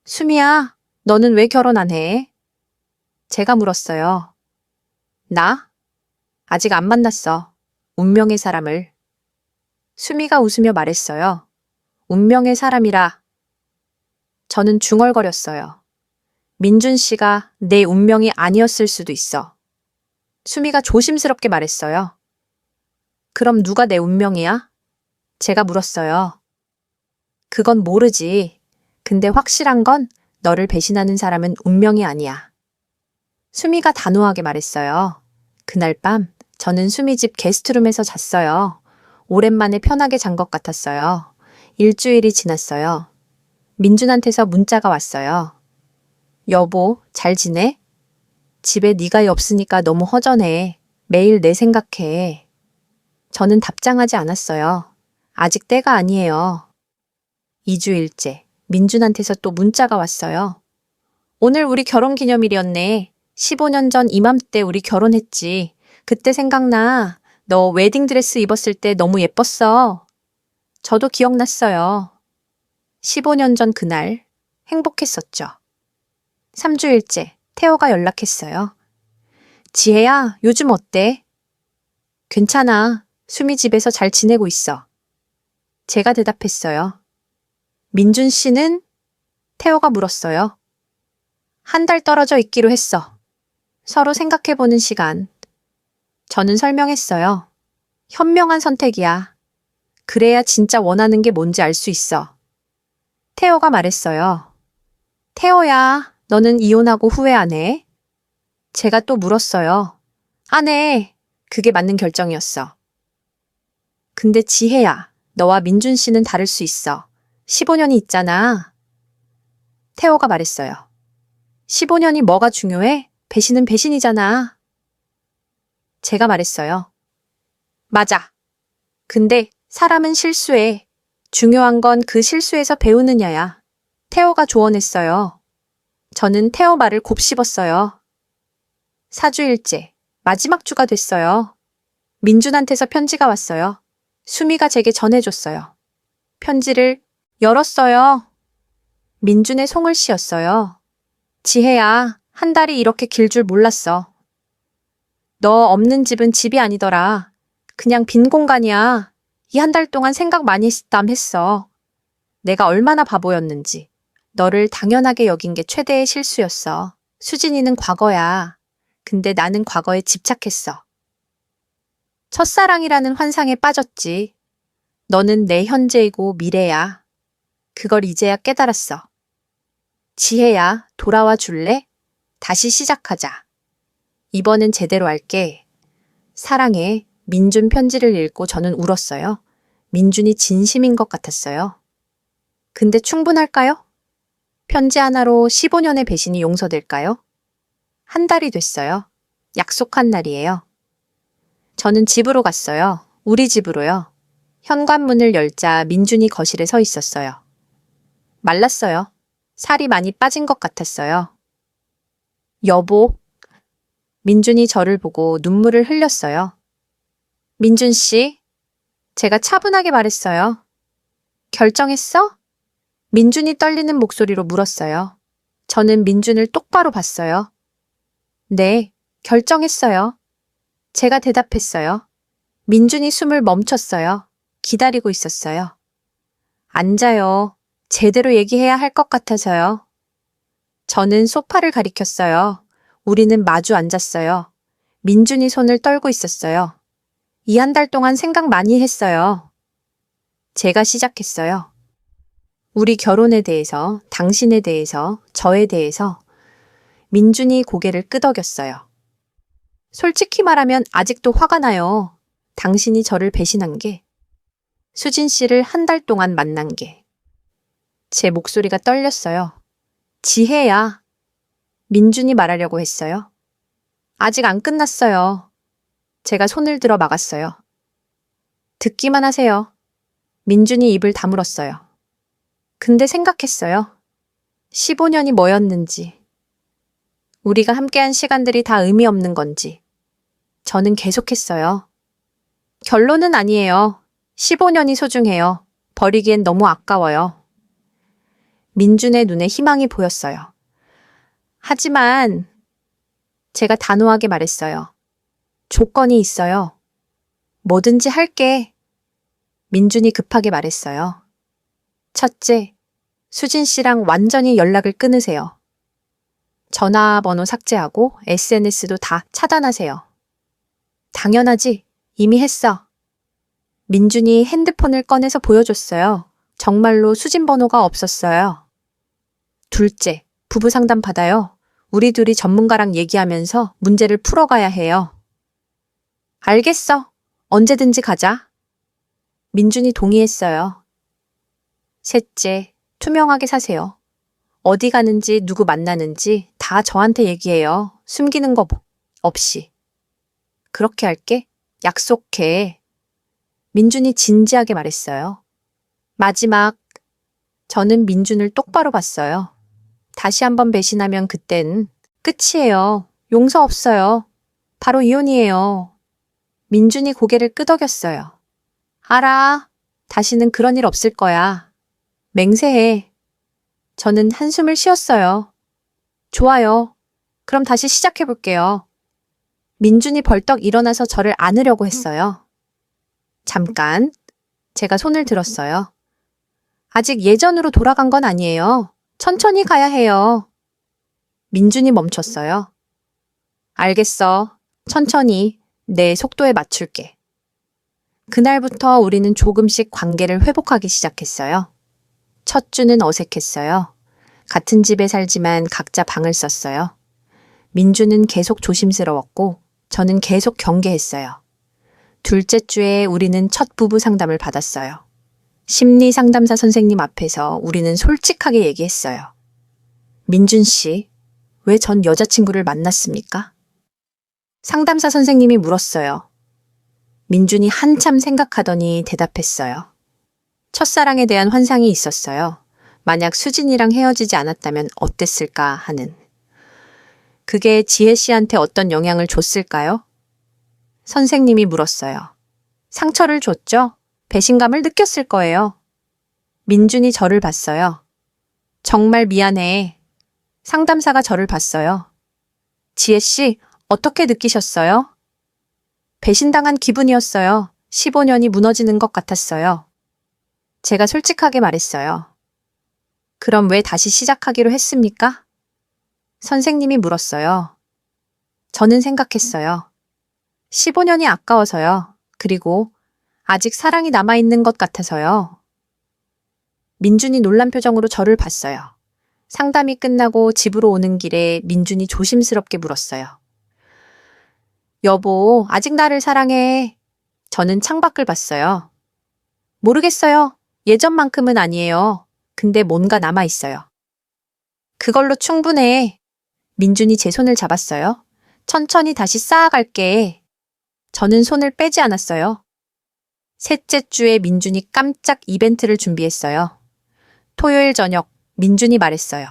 수미야, 너는 왜 결혼 안 해? 제가 물었어요. 나? 아직 안 만났어. 운명의 사람을. 수미가 웃으며 말했어요. 운명의 사람이라. 저는 중얼거렸어요. 민준 씨가 내 운명이 아니었을 수도 있어. 수미가 조심스럽게 말했어요. 그럼 누가 내 운명이야? 제가 물었어요. 그건 모르지. 근데 확실한 건 너를 배신하는 사람은 운명이 아니야. 수미가 단호하게 말했어요. 그날 밤 저는 수미 집 게스트룸에서 잤어요. 오랜만에 편하게 잔 것 같았어요. 일주일이 지났어요. 민준한테서 문자가 왔어요. 여보, 잘 지내? 집에 네가 없으니까 너무 허전해. 매일 내 생각해. 저는 답장하지 않았어요. 아직 때가 아니에요. 2주일째 민준한테서 또 문자가 왔어요. 오늘 우리 결혼기념일이었네. 15년 전 이맘때 우리 결혼했지. 그때 생각나. 너 웨딩드레스 입었을 때 너무 예뻤어. 저도 기억났어요. 15년 전 그날 행복했었죠. 3주일째 태호가 연락했어요. 지혜야, 요즘 어때? 괜찮아. 수미 집에서 잘 지내고 있어. 제가 대답했어요. 민준 씨는? 태호가 물었어요. 한 달 떨어져 있기로 했어. 서로 생각해보는 시간. 저는 설명했어요. 현명한 선택이야. 그래야 진짜 원하는 게 뭔지 알 수 있어. 태호가 말했어요. 태호야, 너는 이혼하고 후회 안 해? 제가 또 물었어요. 안 해. 그게 맞는 결정이었어. 근데 지혜야, 너와 민준 씨는 다를 수 있어. 15년이 있잖아. 태호가 말했어요. 15년이 뭐가 중요해? 배신은 배신이잖아. 제가 말했어요. 맞아. 근데 사람은 실수해. 중요한 건 그 실수에서 배우느냐야. 태호가 조언했어요. 저는 태호 말을 곱씹었어요. 4주일째, 마지막 주가 됐어요. 민준한테서 편지가 왔어요. 수미가 제게 전해줬어요. 편지를 열었어요. 민준의 송을 씌었어요. 지혜야, 한 달이 이렇게 길 줄 몰랐어. 너 없는 집은 집이 아니더라. 그냥 빈 공간이야. 이 한 달 동안 생각 많이 했어. 내가 얼마나 바보였는지. 너를 당연하게 여긴 게 최대의 실수였어. 수진이는 과거야. 근데 나는 과거에 집착했어. 첫사랑이라는 환상에 빠졌지. 너는 내 현재이고 미래야. 그걸 이제야 깨달았어. 지혜야, 돌아와 줄래? 다시 시작하자. 이번엔 제대로 할게. 사랑해. 민준 편지를 읽고 저는 울었어요. 민준이 진심인 것 같았어요. 근데 충분할까요? 편지 하나로 15년의 배신이 용서될까요? 한 달이 됐어요. 약속한 날이에요. 저는 집으로 갔어요. 우리 집으로요. 현관문을 열자 민준이 거실에 서 있었어요. 말랐어요. 살이 많이 빠진 것 같았어요. 여보. 민준이 저를 보고 눈물을 흘렸어요. 민준 씨, 제가 차분하게 말했어요. 결정했어? 민준이 떨리는 목소리로 물었어요. 저는 민준을 똑바로 봤어요. 네, 결정했어요. 제가 대답했어요. 민준이 숨을 멈췄어요. 기다리고 있었어요. 앉아요. 제대로 얘기해야 할 것 같아서요. 저는 소파를 가리켰어요. 우리는 마주 앉았어요. 민준이 손을 떨고 있었어요. 이 한 달 동안 생각 많이 했어요. 제가 시작했어요. 우리 결혼에 대해서, 당신에 대해서, 저에 대해서. 민준이 고개를 끄덕였어요. 솔직히 말하면 아직도 화가 나요. 당신이 저를 배신한 게. 수진 씨를 한 달 동안 만난 게. 제 목소리가 떨렸어요. 지혜야. 민준이 말하려고 했어요. 아직 안 끝났어요. 제가 손을 들어 막았어요. 듣기만 하세요. 민준이 입을 다물었어요. 근데 생각했어요. 15년이 뭐였는지. 우리가 함께한 시간들이 다 의미 없는 건지. 저는 계속했어요. 결론은 아니에요. 15년이 소중해요. 버리기엔 너무 아까워요. 민준의 눈에 희망이 보였어요. 하지만 제가 단호하게 말했어요. 조건이 있어요. 뭐든지 할게. 민준이 급하게 말했어요. 첫째, 수진 씨랑 완전히 연락을 끊으세요. 전화번호 삭제하고 SNS도 다 차단하세요. 당연하지. 이미 했어. 민준이 핸드폰을 꺼내서 보여줬어요. 정말로 수진 번호가 없었어요. 둘째, 부부 상담 받아요. 우리 둘이 전문가랑 얘기하면서 문제를 풀어가야 해요. 알겠어. 언제든지 가자. 민준이 동의했어요. 셋째, 투명하게 사세요. 어디 가는지 누구 만나는지 다 저한테 얘기해요. 숨기는 거 없이. 그렇게 할게. 약속해. 민준이 진지하게 말했어요. 마지막, 저는 민준을 똑바로 봤어요. 다시 한번 배신하면 그땐 끝이에요. 용서 없어요. 바로 이혼이에요. 민준이 고개를 끄덕였어요. 알아. 다시는 그런 일 없을 거야. 맹세해. 저는 한숨을 쉬었어요. 좋아요. 그럼 다시 시작해볼게요. 민준이 벌떡 일어나서 저를 안으려고 했어요. 잠깐. 제가 손을 들었어요. 아직 예전으로 돌아간 건 아니에요. 천천히 가야 해요. 민준이 멈췄어요. 알겠어. 천천히 내 속도에 맞출게. 그날부터 우리는 조금씩 관계를 회복하기 시작했어요. 첫 주는 어색했어요. 같은 집에 살지만 각자 방을 썼어요. 민주는 계속 조심스러웠고 저는 계속 경계했어요. 둘째 주에 우리는 첫 부부 상담을 받았어요. 심리 상담사 선생님 앞에서 우리는 솔직하게 얘기했어요. 민준 씨, 왜 전 여자친구를 만났습니까? 상담사 선생님이 물었어요. 민준이 한참 생각하더니 대답했어요. 첫사랑에 대한 환상이 있었어요. 만약 수진이랑 헤어지지 않았다면 어땠을까 하는. 그게 지혜 씨한테 어떤 영향을 줬을까요? 선생님이 물었어요. 상처를 줬죠? 배신감을 느꼈을 거예요. 민준이 저를 봤어요. 정말 미안해. 상담사가 저를 봤어요. 지혜 씨, 어떻게 느끼셨어요? 배신당한 기분이었어요. 15년이 무너지는 것 같았어요. 제가 솔직하게 말했어요. 그럼 왜 다시 시작하기로 했습니까? 선생님이 물었어요. 저는 생각했어요. 15년이 아까워서요. 그리고 아직 사랑이 남아있는 것 같아서요. 민준이 놀란 표정으로 저를 봤어요. 상담이 끝나고 집으로 오는 길에 민준이 조심스럽게 물었어요. 여보, 아직 나를 사랑해. 저는 창밖을 봤어요. 모르겠어요. 예전만큼은 아니에요. 근데 뭔가 남아있어요. 그걸로 충분해. 민준이 제 손을 잡았어요. 천천히 다시 쌓아갈게. 저는 손을 빼지 않았어요. 셋째 주에 민준이 깜짝 이벤트를 준비했어요. 토요일 저녁 민준이 말했어요.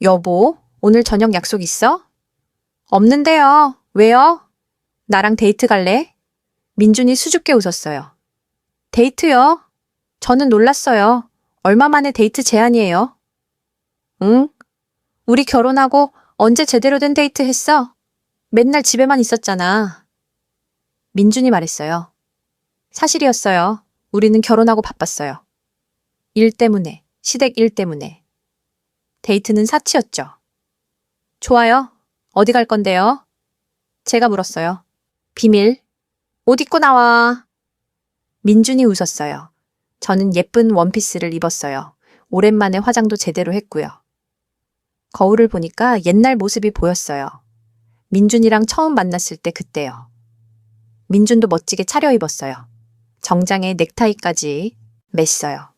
여보, 오늘 저녁 약속 있어? 없는데요. 왜요? 나랑 데이트 갈래? 민준이 수줍게 웃었어요. 데이트요? 저는 놀랐어요. 얼마 만에 데이트 제안이에요? 응? 우리 결혼하고 언제 제대로 된 데이트 했어? 맨날 집에만 있었잖아. 민준이 말했어요. 사실이었어요. 우리는 결혼하고 바빴어요. 일 때문에, 시댁 일 때문에. 데이트는 사치였죠. 좋아요. 어디 갈 건데요? 제가 물었어요. 비밀. 옷 입고 나와. 민준이 웃었어요. 저는 예쁜 원피스를 입었어요. 오랜만에 화장도 제대로 했고요. 거울을 보니까 옛날 모습이 보였어요. 민준이랑 처음 만났을 때 그때요. 민준도 멋지게 차려입었어요. 정장에 넥타이까지 맸어요.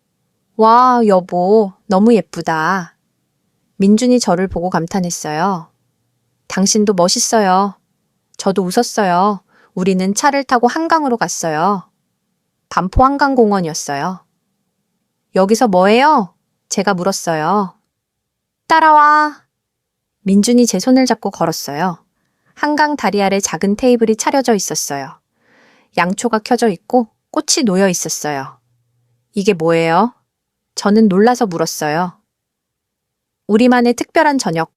와, 여보, 너무 예쁘다. 민준이 저를 보고 감탄했어요. 당신도 멋있어요. 저도 웃었어요. 우리는 차를 타고 한강으로 갔어요. 반포 한강공원이었어요. 여기서 뭐해요? 제가 물었어요. 따라와. 민준이 제 손을 잡고 걸었어요. 한강 다리 아래 작은 테이블이 차려져 있었어요. 양초가 켜져 있고 꽃이 놓여 있었어요. 이게 뭐예요? 저는 놀라서 물었어요. 우리만의 특별한 저녁.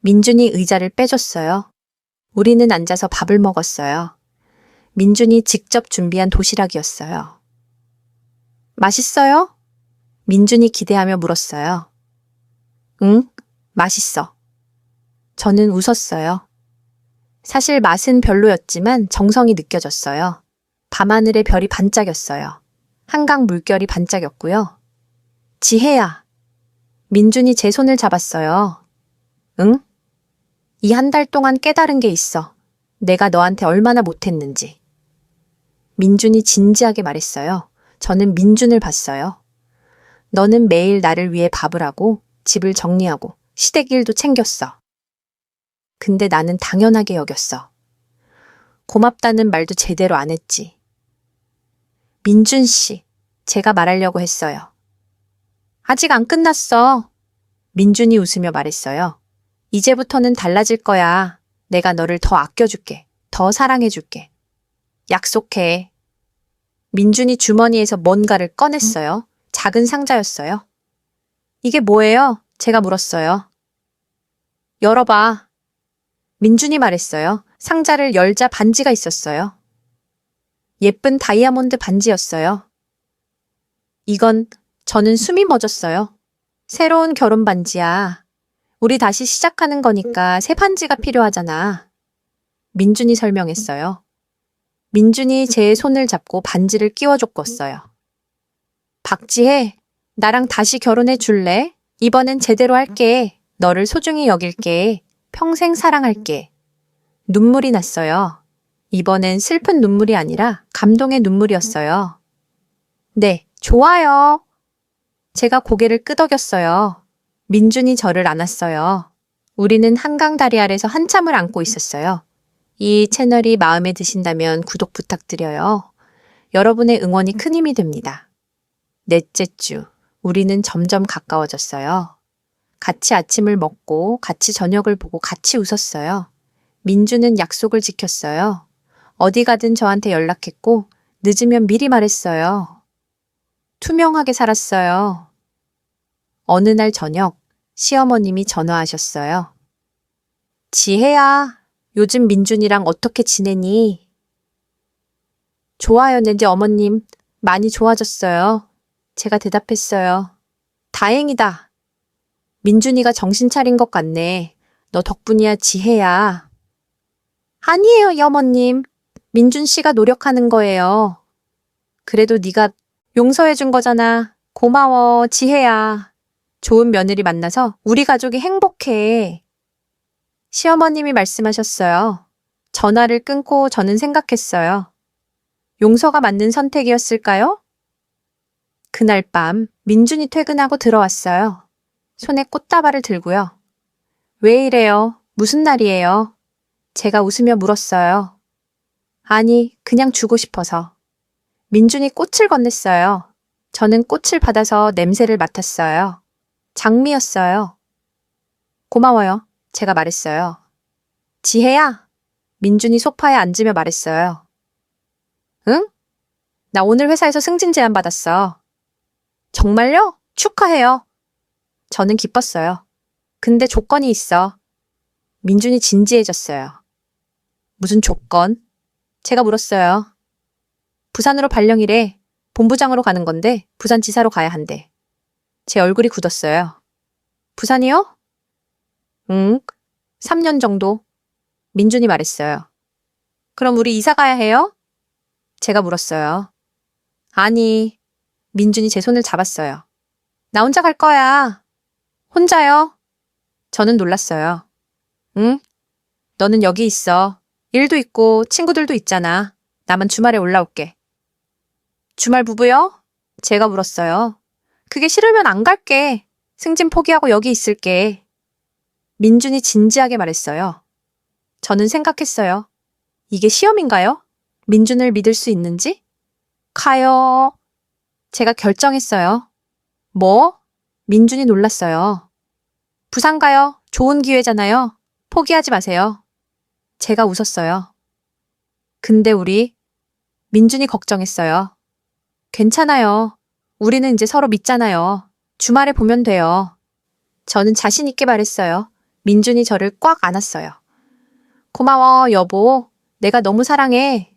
민준이 의자를 빼줬어요. 우리는 앉아서 밥을 먹었어요. 민준이 직접 준비한 도시락이었어요. 맛있어요? 민준이 기대하며 물었어요. 응, 맛있어. 저는 웃었어요. 사실 맛은 별로였지만 정성이 느껴졌어요. 밤하늘의 별이 반짝였어요. 한강 물결이 반짝였고요. 지혜야. 민준이 제 손을 잡았어요. 응? 이 한 달 동안 깨달은 게 있어. 내가 너한테 얼마나 못했는지. 민준이 진지하게 말했어요. 저는 민준을 봤어요. 너는 매일 나를 위해 밥을 하고 집을 정리하고 시댁 일도 챙겼어. 근데 나는 당연하게 여겼어. 고맙다는 말도 제대로 안 했지. 민준 씨, 제가 말하려고 했어요. 아직 안 끝났어. 민준이 웃으며 말했어요. 이제부터는 달라질 거야. 내가 너를 더 아껴줄게. 더 사랑해줄게. 약속해. 민준이 주머니에서 뭔가를 꺼냈어요. 작은 상자였어요. 이게 뭐예요? 제가 물었어요. 열어봐. 민준이 말했어요. 상자를 열자 반지가 있었어요. 예쁜 다이아몬드 반지였어요. 이건 저는 숨이 멎었어요. 새로운 결혼 반지야. 우리 다시 시작하는 거니까 새 반지가 필요하잖아. 민준이 설명했어요. 민준이 제 손을 잡고 반지를 끼워줬었어요. 박지혜, 나랑 다시 결혼해 줄래? 이번엔 제대로 할게. 너를 소중히 여길게. 평생 사랑할게. 눈물이 났어요. 이번엔 슬픈 눈물이 아니라 감동의 눈물이었어요. 네, 좋아요. 제가 고개를 끄덕였어요. 민준이 저를 안았어요. 우리는 한강 다리 아래서 한참을 안고 있었어요. 이 채널이 마음에 드신다면 구독 부탁드려요. 여러분의 응원이 큰 힘이 됩니다. 넷째 주, 우리는 점점 가까워졌어요. 같이 아침을 먹고 같이 저녁을 보고 같이 웃었어요. 민주는 약속을 지켰어요. 어디 가든 저한테 연락했고 늦으면 미리 말했어요. 투명하게 살았어요. 어느 날 저녁 시어머님이 전화하셨어요. 지혜야, 요즘 민준이랑 어떻게 지내니? 좋아요, 네 어머님. 많이 좋아졌어요. 제가 대답했어요. 다행이다. 민준이가 정신 차린 것 같네. 너 덕분이야, 지혜야. 아니에요, 어머님. 민준 씨가 노력하는 거예요. 그래도 네가 용서해 준 거잖아. 고마워, 지혜야. 좋은 며느리 만나서 우리 가족이 행복해. 시어머님이 말씀하셨어요. 전화를 끊고 저는 생각했어요. 용서가 맞는 선택이었을까요? 그날 밤 민준이 퇴근하고 들어왔어요. 손에 꽃다발을 들고요. 왜 이래요? 무슨 날이에요? 제가 웃으며 물었어요. 아니, 그냥 주고 싶어서. 민준이 꽃을 건넸어요. 저는 꽃을 받아서 냄새를 맡았어요. 장미였어요. 고마워요. 제가 말했어요. 지혜야. 민준이 소파에 앉으며 말했어요. 응? 나 오늘 회사에서 승진 제안 받았어. 정말요? 축하해요. 저는 기뻤어요. 근데 조건이 있어. 민준이 진지해졌어요. 무슨 조건? 제가 물었어요. 부산으로 발령이래. 본부장으로 가는 건데 부산지사로 가야 한대. 제 얼굴이 굳었어요. 부산이요? 응, 3년 정도. 민준이 말했어요. 그럼 우리 이사 가야 해요? 제가 물었어요. 아니, 민준이 제 손을 잡았어요. 나 혼자 갈 거야. 혼자요? 저는 놀랐어요. 응? 너는 여기 있어. 일도 있고 친구들도 있잖아. 나만 주말에 올라올게. 주말 부부요? 제가 물었어요. 그게 싫으면 안 갈게. 승진 포기하고 여기 있을게. 민준이 진지하게 말했어요. 저는 생각했어요. 이게 시험인가요? 민준을 믿을 수 있는지? 가요. 제가 결정했어요. 뭐? 민준이 놀랐어요. 부산 가요. 좋은 기회잖아요. 포기하지 마세요. 제가 웃었어요. 근데 우리 민준이 걱정했어요. 괜찮아요. 우리는 이제 서로 믿잖아요. 주말에 보면 돼요. 저는 자신 있게 말했어요. 민준이 저를 꽉 안았어요. 고마워, 여보. 내가 너무 사랑해.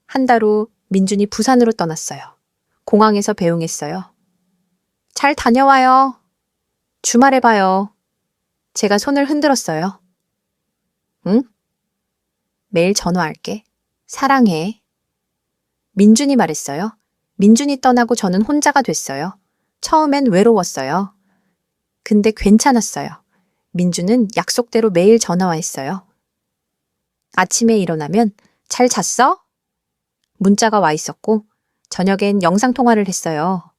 한 달 후 민준이 부산으로 떠났어요. 공항에서 배웅했어요. 잘 다녀와요. 주말에 봐요. 제가 손을 흔들었어요. 응? 매일 전화할게. 사랑해. 민준이 말했어요. 민준이 떠나고 저는 혼자가 됐어요. 처음엔 외로웠어요. 근데 괜찮았어요. 민준은 약속대로 매일 전화와 했어요. 아침에 일어나면 잘 잤어? 문자가 와 있었고 저녁엔 영상통화를 했어요.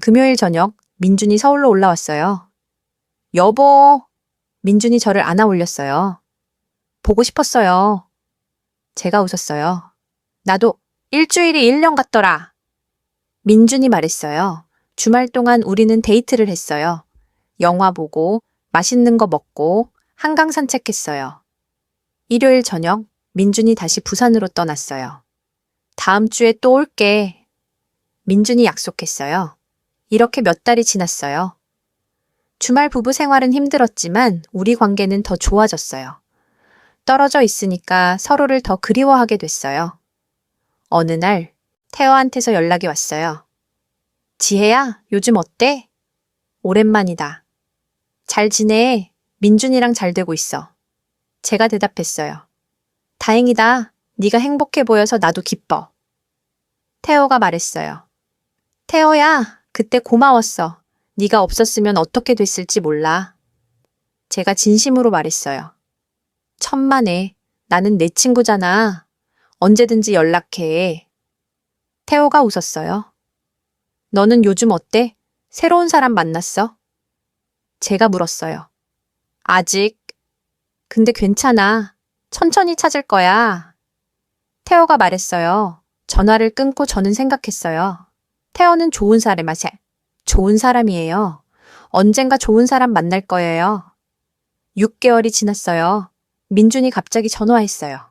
금요일 저녁 민준이 서울로 올라왔어요. 여보! 민준이 저를 안아 올렸어요. 보고 싶었어요. 제가 웃었어요. 나도 일주일이 1년 같더라. 민준이 말했어요. 주말 동안 우리는 데이트를 했어요. 영화 보고 맛있는 거 먹고 한강 산책했어요. 일요일 저녁 민준이 다시 부산으로 떠났어요. 다음 주에 또 올게. 민준이 약속했어요. 이렇게 몇 달이 지났어요. 주말 부부 생활은 힘들었지만 우리 관계는 더 좋아졌어요. 떨어져 있으니까 서로를 더 그리워하게 됐어요. 어느 날 태호한테서 연락이 왔어요. 지혜야, 요즘 어때? 오랜만이다. 잘 지내. 민준이랑 잘 되고 있어. 제가 대답했어요. 다행이다. 네가 행복해 보여서 나도 기뻐. 태호가 말했어요. 태호야, 그때 고마웠어. 네가 없었으면 어떻게 됐을지 몰라. 제가 진심으로 말했어요. 천만에. 나는 내 친구잖아. 언제든지 연락해. 태호가 웃었어요. 너는 요즘 어때? 새로운 사람 만났어? 제가 물었어요. 아직. 근데 괜찮아. 천천히 찾을 거야. 태호가 말했어요. 전화를 끊고 저는 생각했어요. 태호는 좋은 사람이에요. 언젠가 좋은 사람 만날 거예요. 6개월이 지났어요. 민준이 갑자기 전화했어요.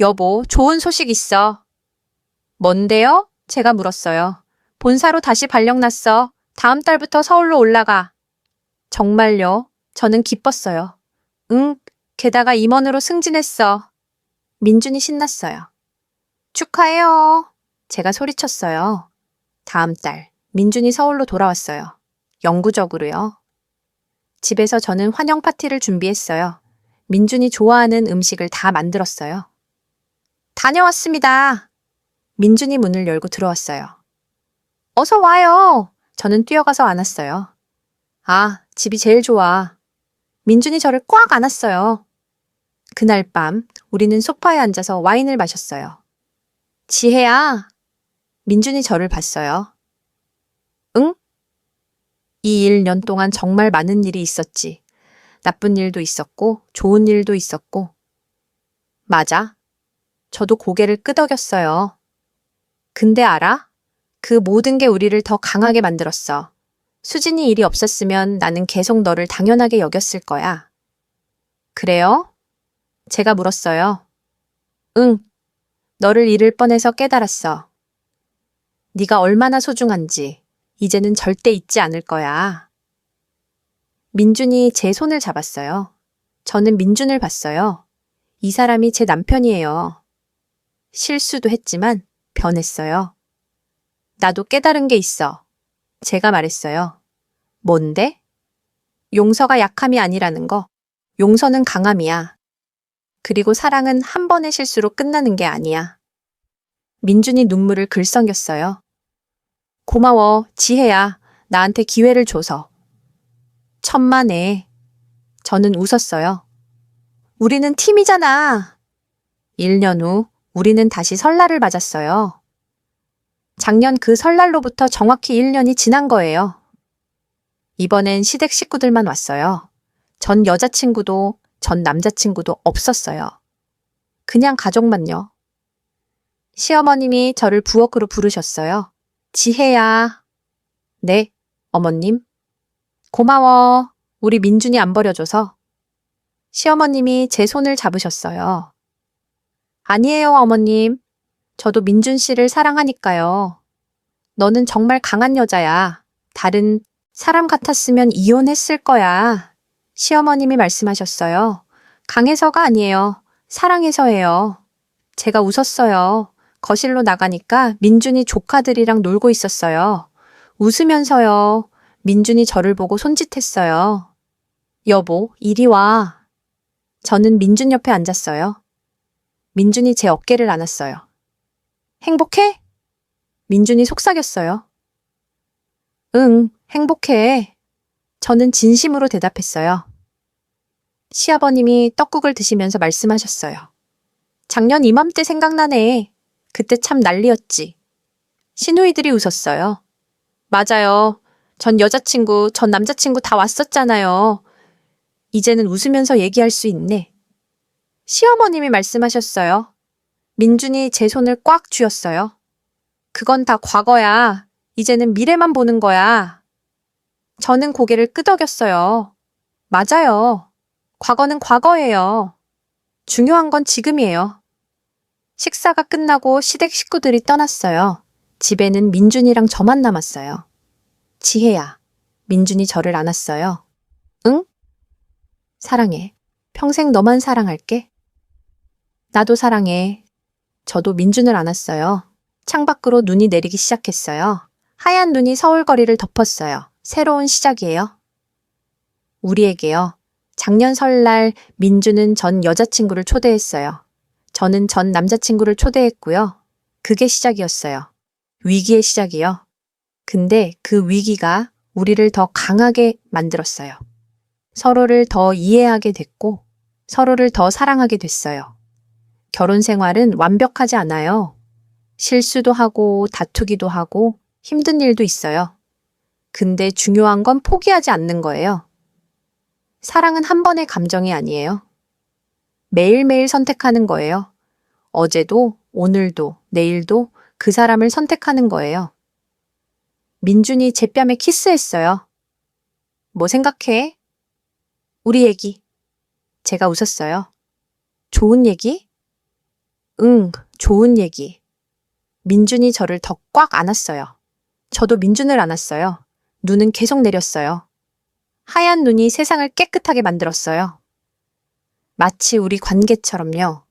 여보, 좋은 소식 있어. 뭔데요? 제가 물었어요. 본사로 다시 발령났어. 다음 달부터 서울로 올라가. 정말요? 저는 기뻤어요. 응, 게다가 임원으로 승진했어. 민준이 신났어요. 축하해요. 제가 소리쳤어요. 다음 달, 민준이 서울로 돌아왔어요. 영구적으로요. 집에서 저는 환영 파티를 준비했어요. 민준이 좋아하는 음식을 다 만들었어요. 다녀왔습니다. 민준이 문을 열고 들어왔어요. 어서 와요. 저는 뛰어가서 안았어요. 아, 집이 제일 좋아. 민준이 저를 꽉 안았어요. 그날 밤 우리는 소파에 앉아서 와인을 마셨어요. 지혜야. 민준이 저를 봤어요. 응? 이 1년 동안 정말 많은 일이 있었지. 나쁜 일도 있었고 좋은 일도 있었고. 맞아. 저도 고개를 끄덕였어요. 근데 알아? 그 모든 게 우리를 더 강하게 만들었어. 수진이 일이 없었으면 나는 계속 너를 당연하게 여겼을 거야. 그래요? 제가 물었어요. 응. 너를 잃을 뻔해서 깨달았어. 네가 얼마나 소중한지 이제는 절대 잊지 않을 거야. 민준이 제 손을 잡았어요. 저는 민준을 봤어요. 이 사람이 제 남편이에요. 실수도 했지만 변했어요. 나도 깨달은 게 있어. 제가 말했어요. 뭔데? 용서가 약함이 아니라는 거. 용서는 강함이야. 그리고 사랑은 한 번의 실수로 끝나는 게 아니야. 민준이 눈물을 글썽였어요. 고마워, 지혜야. 나한테 기회를 줘서. 천만에. 저는 웃었어요. 우리는 팀이잖아. 1년 후 우리는 다시 설날을 맞았어요. 작년 그 설날로부터 정확히 1년이 지난 거예요. 이번엔 시댁 식구들만 왔어요. 전 여자친구도 전 남자친구도 없었어요. 그냥 가족만요. 시어머님이 저를 부엌으로 부르셨어요. 지혜야. 네, 어머님. 고마워. 우리 민준이 안 버려줘서. 시어머님이 제 손을 잡으셨어요. 아니에요, 어머님. 저도 민준 씨를 사랑하니까요. 너는 정말 강한 여자야. 다른 사람 같았으면 이혼했을 거야. 시어머님이 말씀하셨어요. 강해서가 아니에요. 사랑해서예요. 제가 웃었어요. 거실로 나가니까 민준이 조카들이랑 놀고 있었어요. 웃으면서요. 민준이 저를 보고 손짓했어요. 여보, 이리 와. 저는 민준 옆에 앉았어요. 민준이 제 어깨를 안았어요. 행복해? 민준이 속삭였어요. 응, 행복해. 저는 진심으로 대답했어요. 시아버님이 떡국을 드시면서 말씀하셨어요. 작년 이맘때 생각나네. 그때 참 난리였지. 시누이들이 웃었어요. 맞아요. 전 여자친구, 전 남자친구 다 왔었잖아요. 이제는 웃으면서 얘기할 수 있네. 시어머님이 말씀하셨어요. 민준이 제 손을 꽉 쥐었어요. 그건 다 과거야. 이제는 미래만 보는 거야. 저는 고개를 끄덕였어요. 맞아요. 과거는 과거예요. 중요한 건 지금이에요. 식사가 끝나고 시댁 식구들이 떠났어요. 집에는 민준이랑 저만 남았어요. 지혜야, 민준이 저를 안았어요. 응? 사랑해. 평생 너만 사랑할게. 나도 사랑해. 저도 민준을 안았어요. 창밖으로 눈이 내리기 시작했어요. 하얀 눈이 서울 거리를 덮었어요. 새로운 시작이에요. 우리에게요. 작년 설날 민준은 전 여자친구를 초대했어요. 저는 전 남자친구를 초대했고요. 그게 시작이었어요. 위기의 시작이요. 근데 그 위기가 우리를 더 강하게 만들었어요. 서로를 더 이해하게 됐고 서로를 더 사랑하게 됐어요. 결혼 생활은 완벽하지 않아요. 실수도 하고 다투기도 하고 힘든 일도 있어요. 근데 중요한 건 포기하지 않는 거예요. 사랑은 한 번의 감정이 아니에요. 매일매일 선택하는 거예요. 어제도, 오늘도, 내일도 그 사람을 선택하는 거예요. 민준이 제 뺨에 키스했어요. 뭐 생각해? 우리 얘기. 제가 웃었어요. 좋은 얘기? 응, 좋은 얘기. 민준이 저를 더 꽉 안았어요. 저도 민준을 안았어요. 눈은 계속 내렸어요. 하얀 눈이 세상을 깨끗하게 만들었어요. 마치 우리 관계처럼요.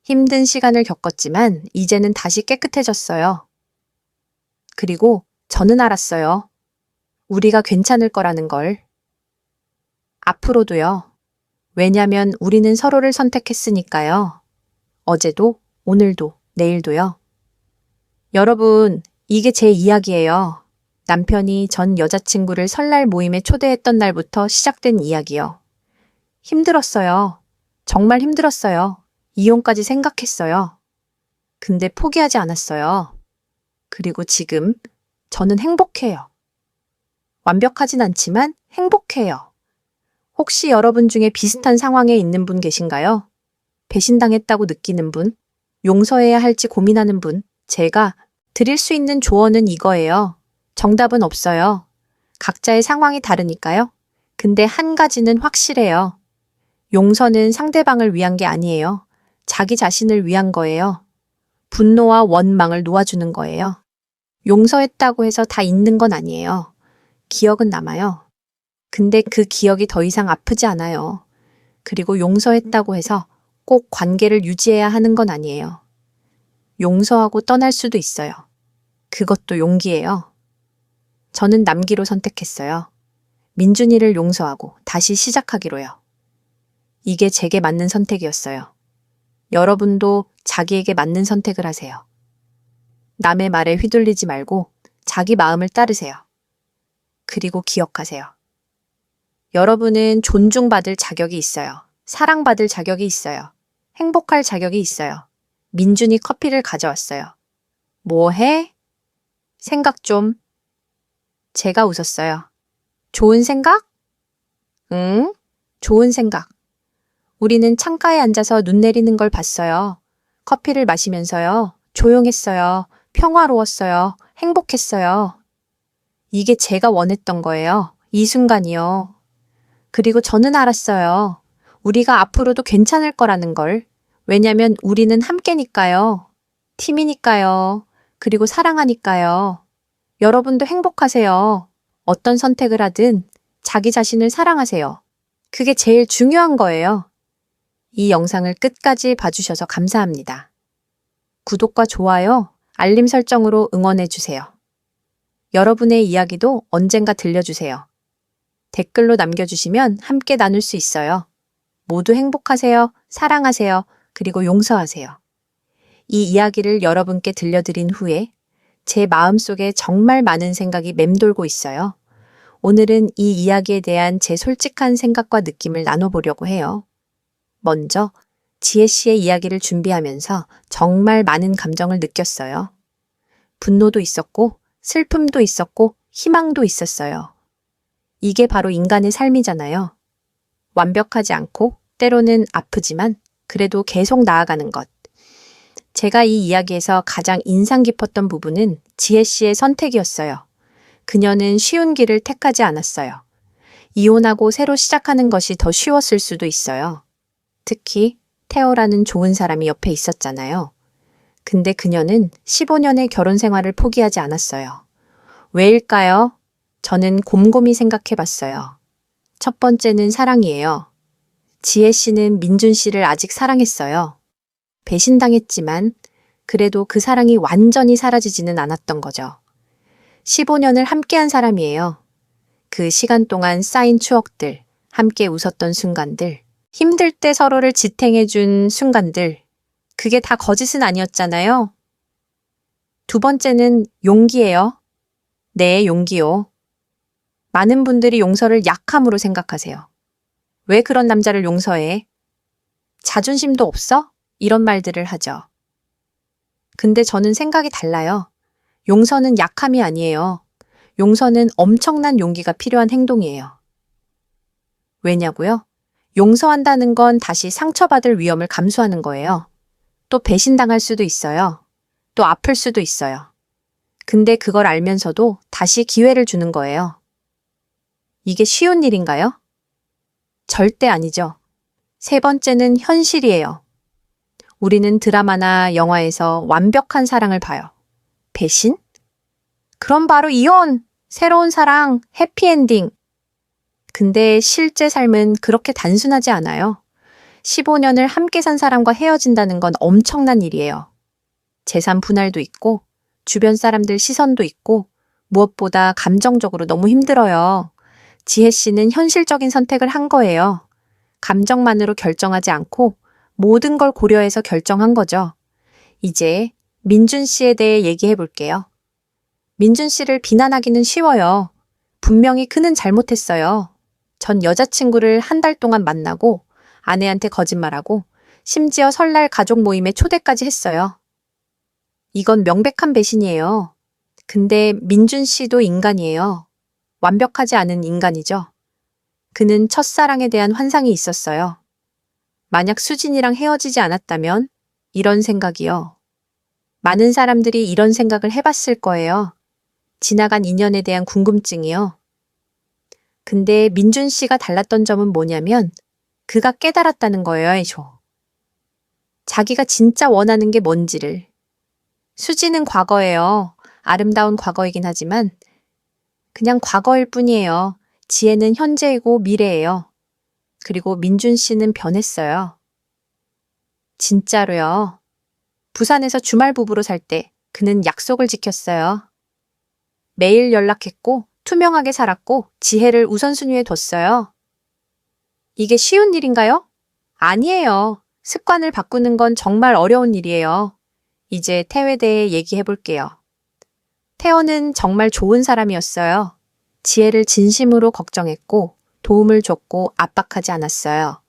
힘든 시간을 겪었지만 이제는 다시 깨끗해졌어요. 그리고 저는 알았어요. 우리가 괜찮을 거라는 걸. 앞으로도요. 왜냐면 우리는 서로를 선택했으니까요. 어제도, 오늘도, 내일도요. 여러분, 이게 제 이야기예요. 남편이 전 여자친구를 설날 모임에 초대했던 날부터 시작된 이야기요. 힘들었어요. 정말 힘들었어요. 이혼까지 생각했어요. 근데 포기하지 않았어요. 그리고 지금 저는 행복해요. 완벽하진 않지만 행복해요. 혹시 여러분 중에 비슷한 상황에 있는 분 계신가요? 배신당했다고 느끼는 분, 용서해야 할지 고민하는 분, 제가 드릴 수 있는 조언은 이거예요. 정답은 없어요. 각자의 상황이 다르니까요. 근데 한 가지는 확실해요. 용서는 상대방을 위한 게 아니에요. 자기 자신을 위한 거예요. 분노와 원망을 놓아주는 거예요. 용서했다고 해서 다 잊는 건 아니에요. 기억은 남아요. 근데 그 기억이 더 이상 아프지 않아요. 그리고 용서했다고 해서 꼭 관계를 유지해야 하는 건 아니에요. 용서하고 떠날 수도 있어요. 그것도 용기예요. 저는 남기로 선택했어요. 민준이를 용서하고 다시 시작하기로요. 이게 제게 맞는 선택이었어요. 여러분도 자기에게 맞는 선택을 하세요. 남의 말에 휘둘리지 말고 자기 마음을 따르세요. 그리고 기억하세요. 여러분은 존중받을 자격이 있어요. 사랑받을 자격이 있어요. 행복할 자격이 있어요. 민준이 커피를 가져왔어요. 뭐 해? 생각 좀. 제가 웃었어요. 좋은 생각? 응? 좋은 생각. 우리는 창가에 앉아서 눈 내리는 걸 봤어요. 커피를 마시면서요. 조용했어요. 평화로웠어요. 행복했어요. 이게 제가 원했던 거예요. 이 순간이요. 그리고 저는 알았어요. 우리가 앞으로도 괜찮을 거라는 걸. 왜냐면 우리는 함께니까요. 팀이니까요. 그리고 사랑하니까요. 여러분도 행복하세요. 어떤 선택을 하든 자기 자신을 사랑하세요. 그게 제일 중요한 거예요. 이 영상을 끝까지 봐주셔서 감사합니다. 구독과 좋아요, 알림 설정으로 응원해주세요. 여러분의 이야기도 언젠가 들려주세요. 댓글로 남겨주시면 함께 나눌 수 있어요. 모두 행복하세요, 사랑하세요, 그리고 용서하세요. 이 이야기를 여러분께 들려드린 후에 제 마음속에 정말 많은 생각이 맴돌고 있어요. 오늘은 이 이야기에 대한 제 솔직한 생각과 느낌을 나눠보려고 해요. 먼저 지혜 씨의 이야기를 준비하면서 정말 많은 감정을 느꼈어요. 분노도 있었고, 슬픔도 있었고, 희망도 있었어요. 이게 바로 인간의 삶이잖아요. 완벽하지 않고, 때로는 아프지만, 그래도 계속 나아가는 것. 제가 이 이야기에서 가장 인상 깊었던 부분은 지혜 씨의 선택이었어요. 그녀는 쉬운 길을 택하지 않았어요. 이혼하고 새로 시작하는 것이 더 쉬웠을 수도 있어요. 특히 태호라는 좋은 사람이 옆에 있었잖아요. 근데 그녀는 15년의 결혼 생활을 포기하지 않았어요. 왜일까요? 저는 곰곰이 생각해 봤어요. 첫 번째는 사랑이에요. 지혜 씨는 민준 씨를 아직 사랑했어요. 배신당했지만 그래도 그 사랑이 완전히 사라지지는 않았던 거죠. 15년을 함께한 사람이에요. 그 시간 동안 쌓인 추억들, 함께 웃었던 순간들, 힘들 때 서로를 지탱해준 순간들, 그게 다 거짓은 아니었잖아요. 두 번째는 용기예요. 네, 용기요. 많은 분들이 용서를 약함으로 생각하세요. 왜 그런 남자를 용서해? 자존심도 없어? 이런 말들을 하죠. 근데 저는 생각이 달라요. 용서는 약함이 아니에요. 용서는 엄청난 용기가 필요한 행동이에요. 왜냐고요? 용서한다는 건 다시 상처받을 위험을 감수하는 거예요. 또 배신당할 수도 있어요. 또 아플 수도 있어요. 근데 그걸 알면서도 다시 기회를 주는 거예요. 이게 쉬운 일인가요? 절대 아니죠. 세 번째는 현실이에요. 우리는 드라마나 영화에서 완벽한 사랑을 봐요. 배신? 그럼 바로 이혼! 새로운 사랑, 해피엔딩. 근데 실제 삶은 그렇게 단순하지 않아요. 15년을 함께 산 사람과 헤어진다는 건 엄청난 일이에요. 재산 분할도 있고, 주변 사람들 시선도 있고, 무엇보다 감정적으로 너무 힘들어요. 지혜 씨는 현실적인 선택을 한 거예요. 감정만으로 결정하지 않고 모든 걸 고려해서 결정한 거죠. 이제 민준 씨에 대해 얘기해 볼게요. 민준 씨를 비난하기는 쉬워요. 분명히 그는 잘못했어요. 전 여자친구를 한 달 동안 만나고 아내한테 거짓말하고 심지어 설날 가족 모임에 초대까지 했어요. 이건 명백한 배신이에요. 근데 민준 씨도 인간이에요. 완벽하지 않은 인간이죠. 그는 첫사랑에 대한 환상이 있었어요. 만약 수진이랑 헤어지지 않았다면 이런 생각이요. 많은 사람들이 이런 생각을 해봤을 거예요. 지나간 인연에 대한 궁금증이요. 근데 민준 씨가 달랐던 점은 뭐냐면 그가 깨달았다는 거예요, 자기가 진짜 원하는 게 뭔지를. 수지는 과거예요. 아름다운 과거이긴 하지만 그냥 과거일 뿐이에요. 지혜는 현재이고 미래예요. 그리고 민준 씨는 변했어요. 진짜로요. 부산에서 주말 부부로 살 때 그는 약속을 지켰어요. 매일 연락했고 투명하게 살았고 지혜를 우선순위에 뒀어요. 이게 쉬운 일인가요? 아니에요. 습관을 바꾸는 건 정말 어려운 일이에요. 이제 태호에 대해 얘기해 볼게요. 태호는 정말 좋은 사람이었어요. 지혜를 진심으로 걱정했고 도움을 줬고 압박하지 않았어요.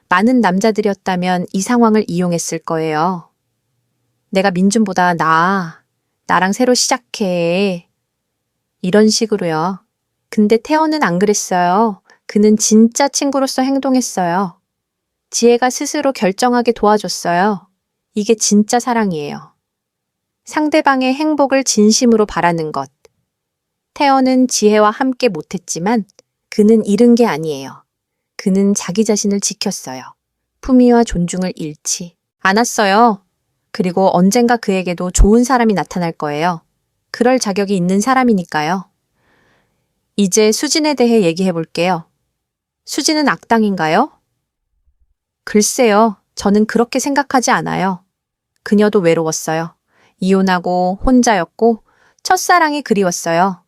많은 남자들이었다면 이 상황을 이용했을 거예요. 내가 민준보다 나아. 나랑 새로 시작해. 이런 식으로요. 근데 태호는 안 그랬어요. 그는 진짜 친구로서 행동했어요. 지혜가 스스로 결정하게 도와줬어요. 이게 진짜 사랑이에요. 상대방의 행복을 진심으로 바라는 것. 태호는 지혜와 함께 못했지만 그는 잃은 게 아니에요. 그는 자기 자신을 지켰어요. 품위와 존중을 잃지 않았어요. 그리고 언젠가 그에게도 좋은 사람이 나타날 거예요. 그럴 자격이 있는 사람이니까요. 이제 수진에 대해 얘기해 볼게요. 수진은 악당인가요? 글쎄요. 저는 그렇게 생각하지 않아요. 그녀도 외로웠어요. 이혼하고 혼자였고 첫사랑이 그리웠어요.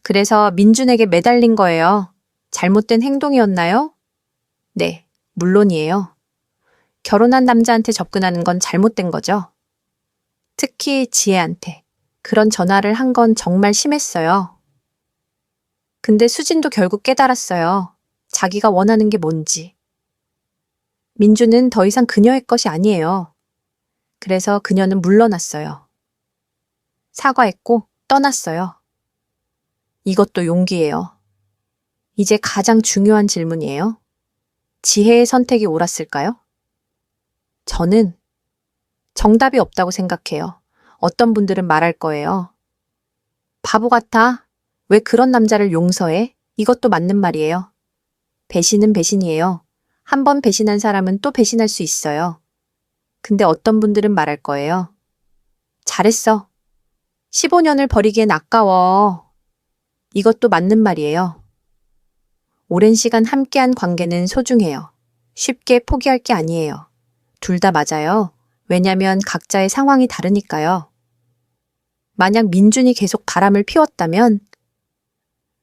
그래서 민준에게 매달린 거예요. 잘못된 행동이었나요? 네, 물론이에요. 결혼한 남자한테 접근하는 건 잘못된 거죠. 특히 지혜한테. 그런 전화를 한 건 정말 심했어요. 근데 수진도 결국 깨달았어요. 자기가 원하는 게 뭔지. 민주는 더 이상 그녀의 것이 아니에요. 그래서 그녀는 물러났어요. 사과했고 떠났어요. 이것도 용기예요. 이제 가장 중요한 질문이에요. 지혜의 선택이 옳았을까요? 저는 정답이 없다고 생각해요. 어떤 분들은 말할 거예요. 바보 같아. 왜 그런 남자를 용서해? 이것도 맞는 말이에요. 배신은 배신이에요. 한 번 배신한 사람은 또 배신할 수 있어요. 근데 어떤 분들은 말할 거예요. 잘했어. 15년을 버리기엔 아까워. 이것도 맞는 말이에요. 오랜 시간 함께한 관계는 소중해요. 쉽게 포기할 게 아니에요. 둘 다 맞아요. 왜냐면 각자의 상황이 다르니까요. 만약 민준이 계속 바람을 피웠다면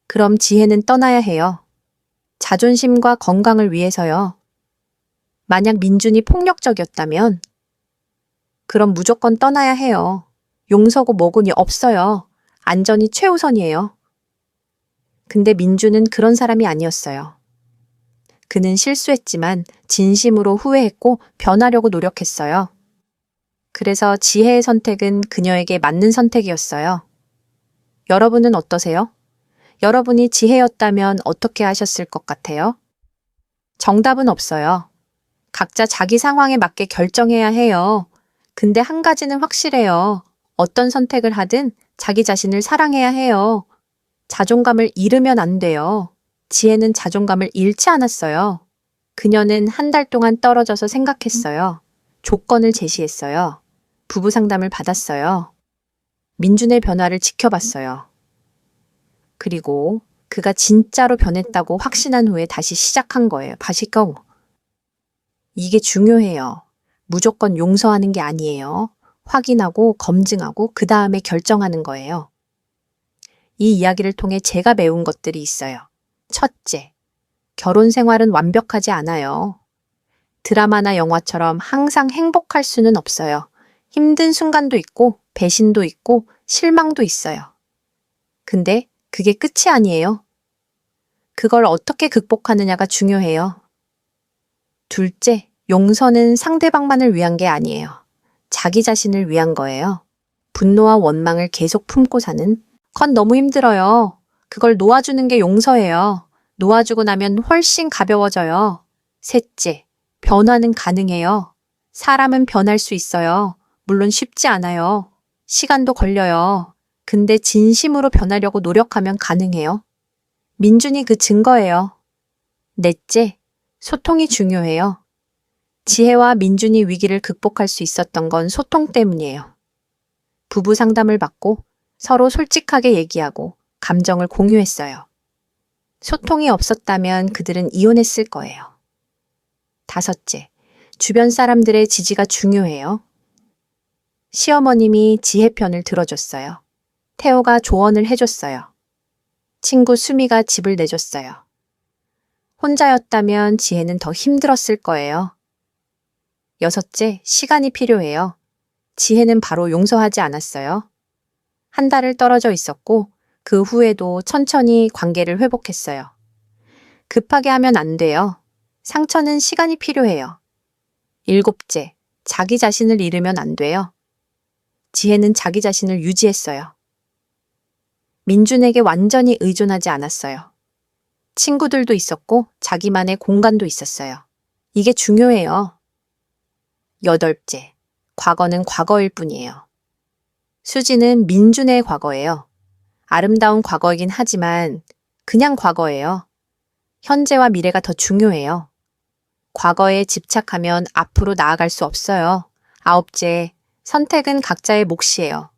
그럼 지혜는 떠나야 해요. 자존심과 건강을 위해서요. 만약 민준이 폭력적이었다면 그럼 무조건 떠나야 해요. 용서고 뭐고니 없어요. 안전이 최우선이에요. 근데 민준은 그런 사람이 아니었어요. 그는 실수했지만 진심으로 후회했고 변하려고 노력했어요. 그래서 지혜의 선택은 그녀에게 맞는 선택이었어요. 여러분은 어떠세요? 여러분이 지혜였다면 어떻게 하셨을 것 같아요? 정답은 없어요. 각자 자기 상황에 맞게 결정해야 해요. 근데 한 가지는 확실해요. 어떤 선택을 하든 자기 자신을 사랑해야 해요. 자존감을 잃으면 안 돼요. 지혜는 자존감을 잃지 않았어요. 그녀는 한 달 동안 떨어져서 생각했어요. 조건을 제시했어요. 부부 상담을 받았어요. 민준의 변화를 지켜봤어요. 그리고 그가 진짜로 변했다고 확신한 후에 다시 시작한 거예요. 바시꺼. 이게 중요해요. 무조건 용서하는 게 아니에요. 확인하고 검증하고 그 다음에 결정하는 거예요. 이 이야기를 통해 제가 배운 것들이 있어요. 첫째, 결혼 생활은 완벽하지 않아요. 드라마나 영화처럼 항상 행복할 수는 없어요. 힘든 순간도 있고, 배신도 있고, 실망도 있어요. 근데 그게 끝이 아니에요. 그걸 어떻게 극복하느냐가 중요해요. 둘째, 용서는 상대방만을 위한 게 아니에요. 자기 자신을 위한 거예요. 분노와 원망을 계속 품고 사는 건 너무 힘들어요. 그걸 놓아주는 게 용서예요. 놓아주고 나면 훨씬 가벼워져요. 셋째, 변화는 가능해요. 사람은 변할 수 있어요. 물론 쉽지 않아요. 시간도 걸려요. 근데 진심으로 변하려고 노력하면 가능해요. 민준이 그 증거예요. 넷째, 소통이 중요해요. 지혜와 민준이 위기를 극복할 수 있었던 건 소통 때문이에요. 부부 상담을 받고 서로 솔직하게 얘기하고 감정을 공유했어요. 소통이 없었다면 그들은 이혼했을 거예요. 다섯째, 주변 사람들의 지지가 중요해요. 시어머님이 지혜 편을 들어줬어요. 태호가 조언을 해줬어요. 친구 수미가 집을 내줬어요. 혼자였다면 지혜는 더 힘들었을 거예요. 여섯째, 시간이 필요해요. 지혜는 바로 용서하지 않았어요. 한 달을 떨어져 있었고 그 후에도 천천히 관계를 회복했어요. 급하게 하면 안 돼요. 상처는 시간이 필요해요. 일곱째, 자기 자신을 잃으면 안 돼요. 지혜는 자기 자신을 유지했어요. 민준에게 완전히 의존하지 않았어요. 친구들도 있었고 자기만의 공간도 있었어요. 이게 중요해요. 여덟째, 과거는 과거일 뿐이에요. 수지는 민준의 과거예요. 아름다운 과거이긴 하지만 그냥 과거예요. 현재와 미래가 더 중요해요. 과거에 집착하면 앞으로 나아갈 수 없어요. 아홉째, 선택은 각자의 몫이에요.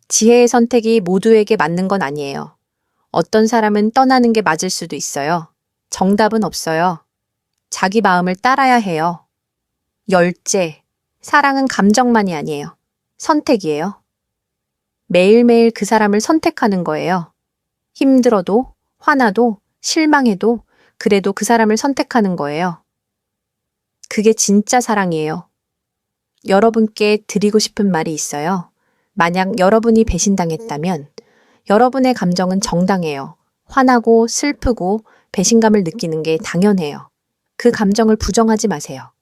지혜의 선택이 모두에게 맞는 건 아니에요. 어떤 사람은 떠나는 게 맞을 수도 있어요. 정답은 없어요. 자기 마음을 따라야 해요. 열째, 사랑은 감정만이 아니에요. 선택이에요. 매일매일 그 사람을 선택하는 거예요. 힘들어도, 화나도, 실망해도, 그래도 그 사람을 선택하는 거예요. 그게 진짜 사랑이에요. 여러분께 드리고 싶은 말이 있어요. 만약 여러분이 배신당했다면 여러분의 감정은 정당해요. 화나고 슬프고 배신감을 느끼는 게 당연해요. 그 감정을 부정하지 마세요.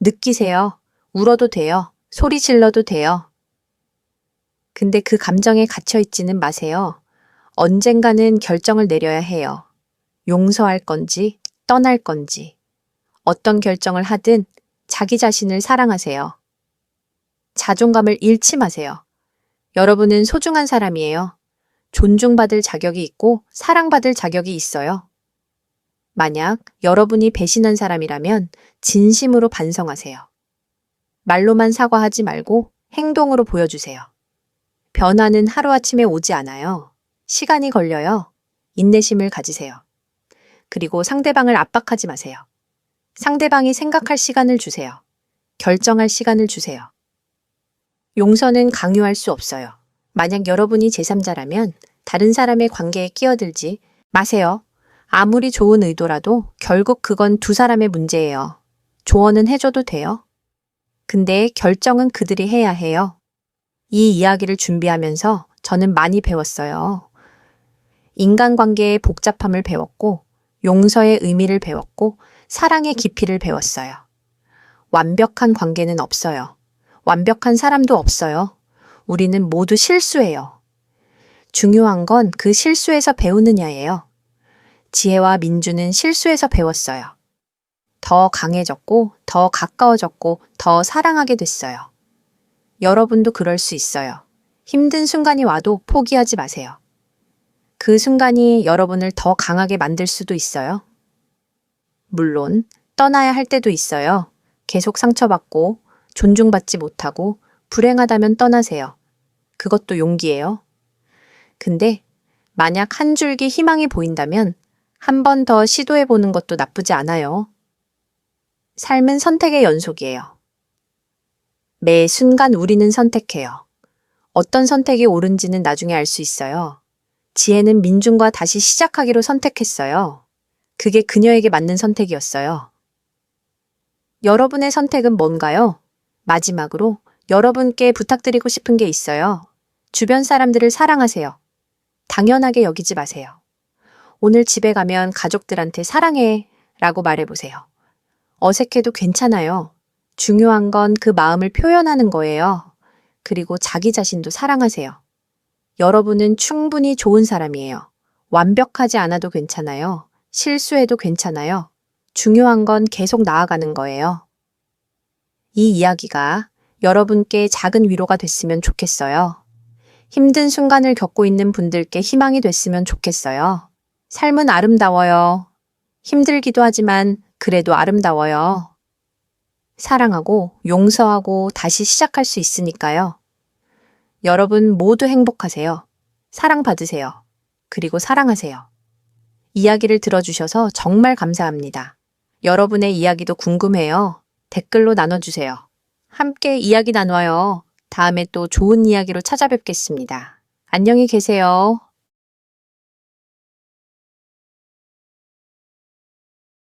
느끼세요. 울어도 돼요. 소리 질러도 돼요. 근데 그 감정에 갇혀 있지는 마세요. 언젠가는 결정을 내려야 해요. 용서할 건지 떠날 건지. 어떤 결정을 하든 자기 자신을 사랑하세요. 자존감을 잃지 마세요. 여러분은 소중한 사람이에요. 존중받을 자격이 있고 사랑받을 자격이 있어요. 만약 여러분이 배신한 사람이라면 진심으로 반성하세요. 말로만 사과하지 말고 행동으로 보여주세요. 변화는 하루아침에 오지 않아요. 시간이 걸려요. 인내심을 가지세요. 그리고 상대방을 압박하지 마세요. 상대방이 생각할 시간을 주세요. 결정할 시간을 주세요. 용서는 강요할 수 없어요. 만약 여러분이 제3자라면 다른 사람의 관계에 끼어들지 마세요. 아무리 좋은 의도라도 결국 그건 두 사람의 문제예요. 조언은 해줘도 돼요. 근데 결정은 그들이 해야 해요. 이 이야기를 준비하면서 저는 많이 배웠어요. 인간관계의 복잡함을 배웠고, 용서의 의미를 배웠고, 사랑의 깊이를 배웠어요. 완벽한 관계는 없어요. 완벽한 사람도 없어요. 우리는 모두 실수해요. 중요한 건 그 실수에서 배우느냐예요. 지혜와 민주는 실수에서 배웠어요. 더 강해졌고, 더 가까워졌고, 더 사랑하게 됐어요. 여러분도 그럴 수 있어요. 힘든 순간이 와도 포기하지 마세요. 그 순간이 여러분을 더 강하게 만들 수도 있어요. 물론 떠나야 할 때도 있어요. 계속 상처받고 존중받지 못하고 불행하다면 떠나세요. 그것도 용기예요. 근데 만약 한 줄기 희망이 보인다면 한 번 더 시도해 보는 것도 나쁘지 않아요. 삶은 선택의 연속이에요. 매 순간 우리는 선택해요. 어떤 선택이 옳은지는 나중에 알 수 있어요. 지혜는 민준과 다시 시작하기로 선택했어요. 그게 그녀에게 맞는 선택이었어요. 여러분의 선택은 뭔가요? 마지막으로 여러분께 부탁드리고 싶은 게 있어요. 주변 사람들을 사랑하세요. 당연하게 여기지 마세요. 오늘 집에 가면 가족들한테 사랑해 라고 말해보세요. 어색해도 괜찮아요. 중요한 건 그 마음을 표현하는 거예요. 그리고 자기 자신도 사랑하세요. 여러분은 충분히 좋은 사람이에요. 완벽하지 않아도 괜찮아요. 실수해도 괜찮아요. 중요한 건 계속 나아가는 거예요. 이 이야기가 여러분께 작은 위로가 됐으면 좋겠어요. 힘든 순간을 겪고 있는 분들께 희망이 됐으면 좋겠어요. 삶은 아름다워요. 힘들기도 하지만 그래도 아름다워요. 사랑하고 용서하고 다시 시작할 수 있으니까요. 여러분 모두 행복하세요. 사랑받으세요. 그리고 사랑하세요. 이야기를 들어주셔서 정말 감사합니다. 여러분의 이야기도 궁금해요. 댓글로 나눠주세요. 함께 이야기 나눠요. 다음에 또 좋은 이야기로 찾아뵙겠습니다. 안녕히 계세요.